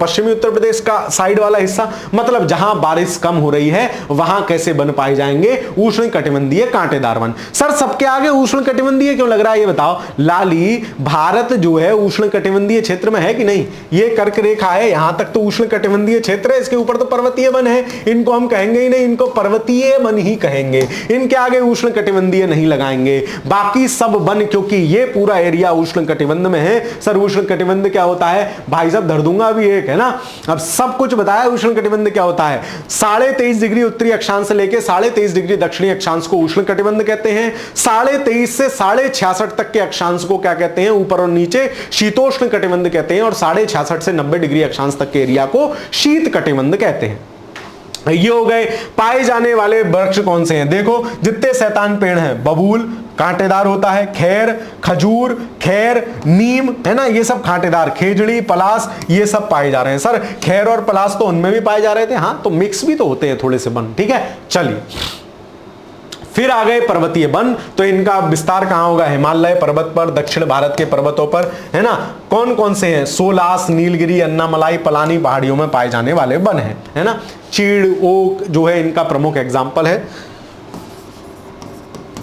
पश्चिमी उत्तर प्रदेश का साइड वाला हिस्सा, मतलब जहां बारिश कम हो रही है वहां कैसे वन पाए जाएंगे? उष्ण कटिबंधीय कांटेदार वन। सर सबके आगे उष्ण कटिबंधीय क्यों लग रहा है ये बताओ? लाली, भारत जो है उष्ण कटिबंधीय क्षेत्र में है कि नहीं? ये कर्क रेखा है, यहां तक तो उष्ण कटिबंधीय क्षेत्र है, इसके ऊपर तो पर्वतीय वन है, इनको हम कहेंगे ही नहीं, इनको पर्वतीय वन ही कहेंगे। इनके आगे उष्ण कटिबंधीय नहीं लगाएंगे। बाकी सब वन, क्योंकि ये पूरा एरिया उष्ण कटिबंध में है। सर उष्ण कटिबंध क्या होता है? भाई साहब धर दूंगा अभी एक, है ना। अब सब कुछ बताया उष्ण कटिबंध क्या होता है। 23.5 डिग्री उत्तरी अक्षांश से लेके 23.5 डिग्री दक्षिणी अक्षांश को उष्ण कटिबंध कहते हैं। 23.5 से 66.5 तक के अक्षांश को क्या कहते हैं? ऊपर और नीचे शीतोष्ण कटिबंध कहते हैं। और 66.5 से 90 डिग्री अक्षांश तक के एरिया को शीत कटिबंध कहते हैं। ये हो गए पाए जाने वाले वृक्ष कौन से हैं। देखो जितने शैतान पेड़ हैं, बबूल कांटेदार होता है, खैर, खजूर, खैर, नीम, है ना, ये सब कांटेदार, खेजड़ी, पलाश, ये सब पाए जा रहे हैं। सर खैर और पलाश तो उनमें भी पाए जा रहे थे, हाँ तो मिक्स भी तो होते हैं थोड़े से वन। ठीक है, चलिए फिर आ गए पर्वतीय वन। तो इनका विस्तार कहां होगा? हिमालय पर्वत पर, दक्षिण भारत के पर्वतों पर, है ना। कौन कौन से हैं? सोलास, नीलगिरी, अन्नामलाई, पलानी पहाड़ियों में पाए जाने वाले वन हैं, है ना। चीड़, ओक जो है इनका प्रमुख एग्जाम्पल है।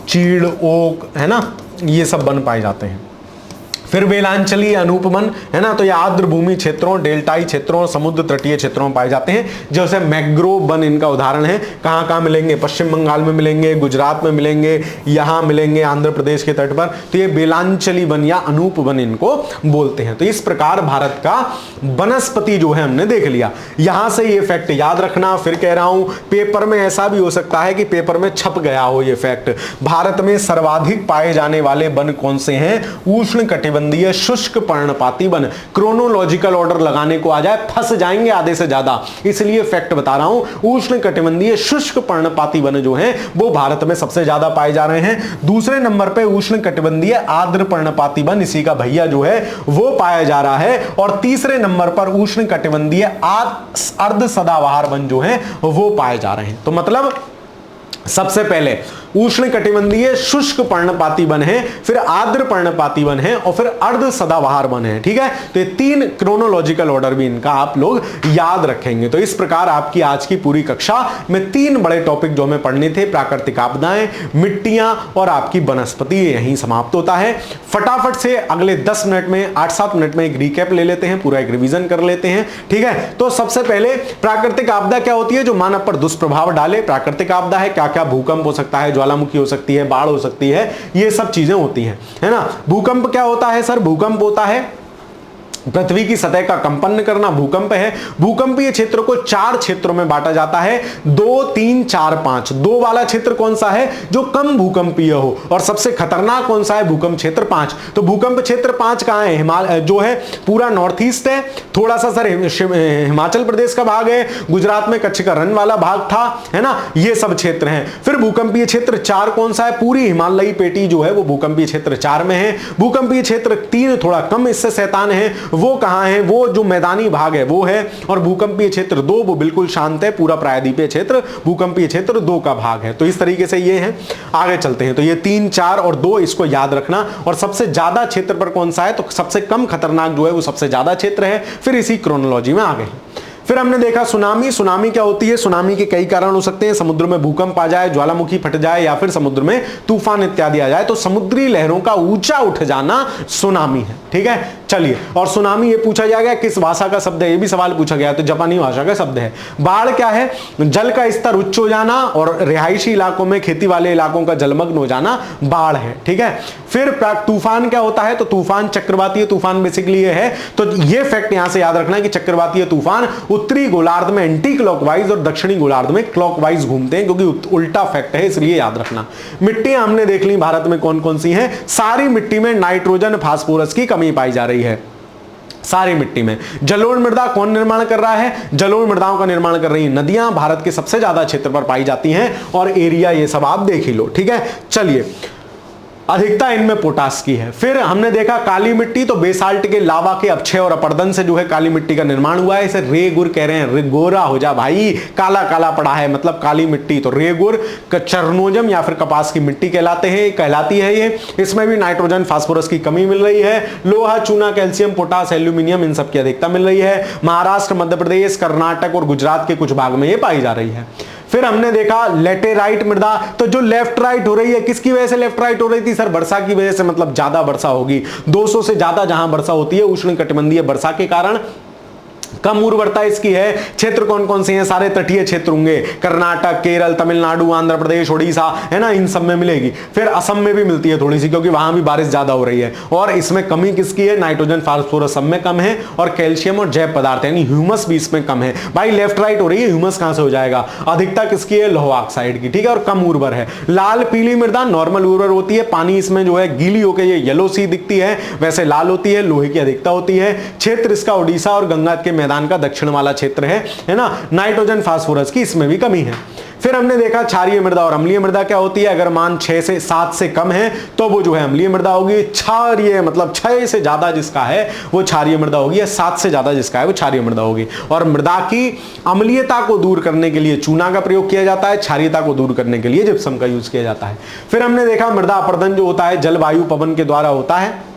चीड़, ओक, है ना, ये सब वन पाए जाते हैं। फिर वेलांचली अनूपवन, है ना, तो ये आर्द्र भूमि क्षेत्रों, डेल्टाई क्षेत्रों, समुद्र तटीय क्षेत्रों में पाए जाते हैं। जैसे मैंग्रोव वन इनका उदाहरण है। कहां कहां मिलेंगे? पश्चिम बंगाल में मिलेंगे, गुजरात में मिलेंगे, यहां मिलेंगे आंध्र प्रदेश के तट पर। तो ये वेलांचली वन या अनूप वन इनको बोलते हैं। तो इस प्रकार भारत का वनस्पति जो है हमने देख लिया। यहां से ये फैक्ट याद रखना। फिर कह रहा हूं पेपर में ऐसा भी हो सकता है कि पेपर में छप गया हो ये फैक्ट। भारत में सर्वाधिक पाए जाने वाले वन कौन से हैं? उष्ण कटिबंधीय शुष्क पर्णपाती वन। क्रोनोलॉजिकल ऑर्डर लगाने को आ जाए फंस जाएंगे आधे से ज्यादा, इसलिए फैक्ट बता रहा हूं। उष्ण कटिबंधीय शुष्क पर्णपाती वन जो हैं वो भारत में सबसे ज्यादा पाए जा रहे हैं। दूसरे नंबर पे उष्ण कटिबंधीय आर्द्र पर्णपाती वन, इसी का भैया जो है वो पाया जा रहा है। और तीसरे नंबर पर उष्ण कटिबंधीय अर्ध सदाबहार वन जो है वो पाए जा रहे हैं। तो मतलब सबसे पहले उष्ण कटिबंधीय शुष्क पर्णपाती वन है, फिर आर्द्र पर्णपाती वन है और फिर अर्ध सदाबहार वन है। ठीक है, तो ये तीन क्रोनोलॉजिकल ऑर्डर भी इनका आप लोग याद रखेंगे। तो इस प्रकार आपकी आज की पूरी कक्षा में तीन बड़े टॉपिक जो हमें पढ़ने थे, प्राकृतिक आपदाएं, मिट्टियां और आपकी वनस्पति, यहीं समाप्त होता है। फटाफट से अगले 10 मिनट में 8-7 मिनट में एक रिकैप ले लेते हैं, पूरा एक रिवीजन कर लेते हैं। ठीक है, तो सबसे पहले प्राकृतिक आपदा क्या होती है जो मानव पर दुष्प्रभाव डाले। प्राकृतिक आपदा है क्या क्या? भूकंप हो सकता है, ज्वालामुखी हो सकती है, बाढ़ हो सकती है, ये सब चीजें होती हैं, है ना। भूकंप क्या होता है? सर भूकंप होता है पृथ्वी की सतह का कंपन करना, भूकंप है। भूकंपीय क्षेत्र को 4 क्षेत्रों में बांटा जाता है, 2, 3, 4, 5। 2 वाला क्षेत्र कौन सा है? जो कम भूकंपीय हो। और सबसे खतरनाक कौन सा है? भूकंप क्षेत्र 5। तो भूकंप क्षेत्र 5 कहां है? हिमालय जो है पूरा नॉर्थ ईस्ट है, थोड़ा सा सर हिमाचल प्रदेश का भाग है, गुजरात में कच्छ का रण वाला भाग था, है ना, ये सब क्षेत्र हैं। फिर भूकंपीय क्षेत्र 4 कौन सा है? पूरी हिमालयी पेटी जो है वो भूकंपीय क्षेत्र 4 में है। भूकंपीय क्षेत्र 3 थोड़ा कम इससे शैतान है, वो कहां है, वो जो मैदानी भाग है वो है, और भूकंपीय क्षेत्र 2 वो बिल्कुल शांत है, पूरा प्रायद्वीपीय क्षेत्र भूकंपीय क्षेत्र 2 का भाग है। तो इस तरीके से ये है। आगे चलते हैं, तो ये 3, 4 और 2 इसको याद रखना। और सबसे ज्यादा क्षेत्र पर कौन सा है, तो सबसे कम खतरनाक जो है वो सबसे ज्यादा क्षेत्र है। फिर इसी क्रोनोलॉजी में आगे फिर हमने देखा सुनामी। सुनामी क्या होती है, सुनामी के कई कारण हो सकते हैं, समुद्र में भूकंप आ जाए, ज्वालामुखी फट जाए, या फिर समुद्र में तूफान इत्यादि आ जाए, तो समुद्री लहरों का ऊंचा उठ जाना सुनामी है। ठीक है, चलिए। और सुनामी ये पूछा जाएगा किस भाषा का शब्द है, ये भी सवाल पूछा गया, तो जापानी भाषा का शब्द है। बाढ़ क्या है, जल का स्तर उच्च हो जाना और रिहायशी इलाकों में खेती वाले इलाकों का जलमग्न हो जाना बाढ़ है। ठीक है, फिर तूफान क्या होता है, तो तूफान चक्रवातीय तूफान बेसिकली ये है। तो ये फैक्ट यहां से याद रखना कि चक्रवातीय तूफान उत्तरी गोलार्ध में एंटी क्लॉकवाइज और दक्षिणी गोलार्ध में क्लॉकवाइज घूमते हैं, क्योंकि उल्टा फैक्ट है, इसलिए याद रखना। मिट्टियां हमने देख ली भारत में कौन कौन सी हैं, सारी मिट्टी में नाइट्रोजन फास्फोरस की कमी पाई जा रही है, सारी मिट्टी में। जलोढ़ मृदा कौन निर्माण कर रहा है, जलोढ़ मृदाओं का निर्माण कर रही है नदियां, भारत के सबसे ज्यादा क्षेत्र पर पाई जाती हैं, और एरिया ये सब आप देख ही लो। ठीक है, चलिए। अधिकता इनमें पोटास की है। फिर हमने देखा काली मिट्टी, तो बेसाल्ट के लावा के अपक्षय और अपरदन से जो है काली मिट्टी का निर्माण हुआ है। इसे रेगुर कह रहे हैं, गोरा हो जा भाई, काला काला पड़ा है मतलब काली मिट्टी, तो रेगुर चरनोजम या फिर कपास की मिट्टी कहलाती है ये। इसमें भी नाइट्रोजन फास्फोरस की कमी मिल रही है। लोहा, चूना, कैल्शियम, पोटास, एल्यूमिनियम इन सब की अधिकता मिल रही है। महाराष्ट्र, मध्य प्रदेश, कर्नाटक और गुजरात के कुछ भाग में ये पाई जा रही है। फिर हमने देखा लेटेराइट मृदा, तो जो लेफ्ट राइट हो रही है, किसकी वजह से लेफ्ट राइट हो रही थी सर, वर्षा की वजह से, मतलब ज्यादा वर्षा होगी। 200 से ज्यादा जहां वर्षा होती है उष्णकटिबंधीय वर्षा के कारण। कम उर्वरता इसकी है। क्षेत्र कौन कौन से हैं, सारे तटीय क्षेत्र होंगे, कर्नाटक, केरल, तमिलनाडु, आंध्र प्रदेश, ओडिशा, है ना, इन सब में मिलेगी। फिर असम में भी मिलती है थोड़ी सी, क्योंकि वहां भी बारिश ज्यादा हो रही है। और इसमें कमी किसकी है, नाइट्रोजन फास्फोरस सब में कम है, और कैल्शियम और जैव पदार्थ यानी ह्यूमस भी इसमें कम है। भाई लेफ्ट राइट हो रही है, ह्यूमस कहां से हो जाएगा, अधिकता किसकी है, लोहा ऑक्साइड की। ठीक है, और कम उर्वर है। लाल पीली मृदा नॉर्मल उर्वर होती है, पानी इसमें जो है गीली होकर ये येलो सी दिखती है, वैसे लाल होती है, लोहे की अधिकता होती है। क्षेत्र इसका ओडिशा और गंगा के मैदान का दक्षिण वाला क्षेत्र है ना। नाइट्रोजन फास्फोरस की इसमें भी कमी है। फिर हमने देखा क्षारीय मृदा और अम्लीय मृदा क्या होती है, अगर मान 6 से 7 से कम है तो वो जो है अम्लीय मृदा होगी। क्षारीय मतलब 6 से ज्यादा जिसका है वो क्षारीय मृदा होगी, या 7 से ज्यादा जिसका है वो क्षारीय मृदा होगी। और मृदा की अम्लीयता को दूर करने के लिए चूना का प्रयोग किया जाता है, क्षारीयता को दूर करने के लिए जिप्सम का यूज किया जाता है। फिर हमने देखा मृदा अपरदन जो होता है जलवायु पवन के द्वारा होता है,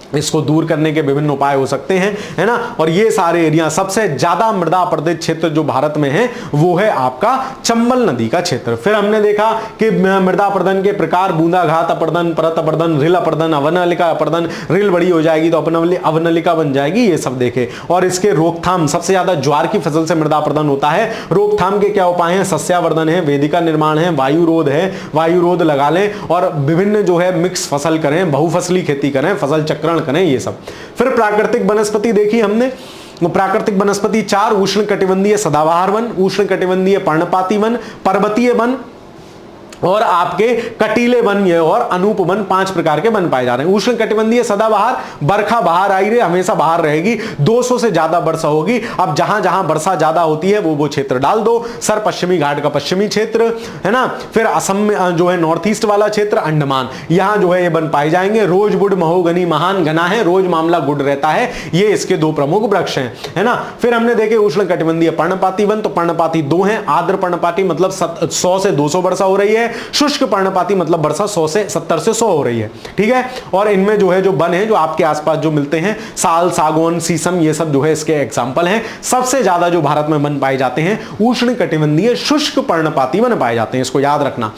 इसको दूर करने के विभिन्न उपाय हो सकते हैं, है ना। और ये सारे एरिया, सबसे ज्यादा मृदा अपरदित क्षेत्र जो भारत में है वो है आपका चंबल नदी का क्षेत्र। फिर हमने देखा कि मृदा अपरदन के प्रकार, बूंदाघात अपरदन, परत अपरदन, रिल अपरदन, अवनलिका अपरदन। रिल बड़ी हो जाएगी तो अवनलिका बन जाएगी, ये सब देखे। और इसके रोकथाम, सबसे ज्यादा ज्वार की फसल से मृदा अपरदन होता है। रोकथाम के क्या उपाय हैं, सस्यावर्धन है, वेदिका निर्माण है, वायुरोध है, वायुरोध लगा लें, और विभिन्न जो है मिक्स फसल करें, बहुफसली खेती करें, फसल चक्रण करें, ये सब। फिर प्राकृतिक वनस्पति देखी हमने, प्राकृतिक वनस्पति 4, उष्णकटिबंधीय सदाबहार वन, उष्णकटिबंधीय पर्णपाती वन, पर्वतीय वन और आपके कटीले वन और अनूप वन, 5 प्रकार के वन पाए जा रहे हैं। उष्णकटिबंधीय सदाबहार, बरखा बाहर आई रही, हमेशा बाहर रहेगी, 200 से ज्यादा वर्षा होगी। अब जहां जहां वर्षा ज्यादा होती है वो क्षेत्र डाल दो। सर पश्चिमी घाट का पश्चिमी क्षेत्र, है ना। फिर असम में जो है नॉर्थ ईस्ट वाला क्षेत्र, अंडमान, यहां जो है ये वन पाए जाएंगे। रोजवुड, महोगनी, महान घना है, रोज मामला गुड रहता है, ये इसके 2 प्रमुख वृक्ष हैं, है ना। फिर हमने देखे उष्णकटिबंधीय पर्णपाती वन, तो पर्णपाती 2 हैं। आर्द्र पर्णपाती मतलब 100 से 200 वर्षा हो रही है। शुष्क पर्णपाती मतलब वर्षा 100 से 70 से 100 हो रही है। ठीक है, और इनमें जो है जो वन है जो आपके आसपास जो मिलते हैं, साल, सागौन, शीशम, ये सब जो है इसके एग्जांपल हैं। सबसे ज्यादा जो भारत में वन पाए जाते हैं उष्णकटिबंधीय शुष्क पर्णपाती वन पाए जाते हैं, इसको याद रखना,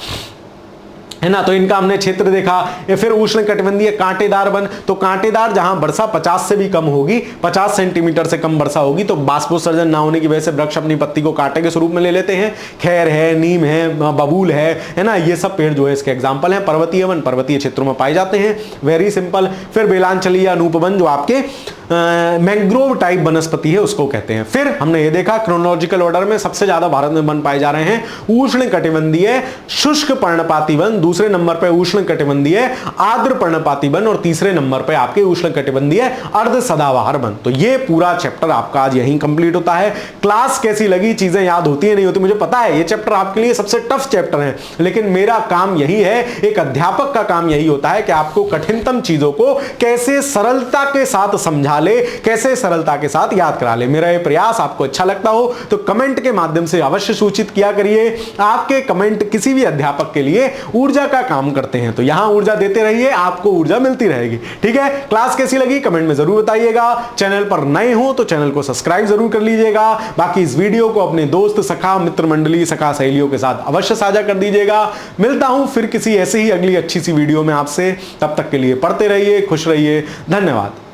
है ना। तो इनका हमने क्षेत्र देखा। फिर उष्णकटिबंधीय कांटेदार वन, तो कांटेदार जहां वर्षा 50 से भी कम होगी, 50 सेंटीमीटर से कम वर्षा होगी, तो बाष्पोत्सर्जन ना होने की वजह से वृक्ष अपनी पत्ती को कांटे के स्वरूप में ले लेते हैं। खैर है, नीम है, बबूल है ना, ये सब पेड़ जो है इसके एग्जाम्पल हैं। पर्वतीय वन पर्वतीय क्षेत्रों में पाए जाते हैं, वेरी सिंपल। फिर बेलांचली या अनूप वन जो आपके मैंग्रोव टाइप वनस्पति है उसको कहते हैं। फिर हमने ये देखा क्रोनोलॉजिकल ऑर्डर में सबसे ज्यादा भारत में वन पाए जा रहे हैं उष्णकटिबंधीय शुष्क पर्णपाती वन, दूसरे नंबर पे उष्णकटिबंधीय आर्द्र पर्णपाती वन, और तीसरे नंबर पे आपके उष्णकटिबंधीय अर्ध सदाबहार वन। तो ये पूरा चैप्टर आपका आज यहीं कंप्लीट होता है। क्लास कैसी लगी, चीजें याद होती है नहीं होती मुझे पता है, ये चैप्टर आपके लिए सबसे टफ चैप्टर है, लेकिन मेरा काम यही है, एक अध्यापक का काम यही होता है कि आपको कठिनतम चीजों को कैसे सरलता के साथ समझा करा ले, कैसे सरलता के साथ याद करा ले। मेरा ये प्रयास आपको अच्छा लगता हो तो कमेंट के माध्यम से अवश्य सूचित किया करिए। आपके कमेंट किसी भी अध्यापक के लिए ऊर्जा का काम करते हैं, तो यहां ऊर्जा देते रहिए, आपको ऊर्जा मिलती रहेगी। ठीक है, क्लास कैसी लगी कमेंट में जरूर बताइएगा। चैनल पर नए हो तो चैनल को सब्सक्राइब जरूर कर लीजिएगा। बाकी इस वीडियो को अपने दोस्त, सखा, मित्र मंडली, सखा सहेलियों के साथ अवश्य साझा कर दीजिएगा। मिलता हूं फिर किसी ऐसे ही अगली अच्छी सी वीडियो में आपसे। तब तक के लिए पढ़ते रहिए, खुश रहिए, धन्यवाद।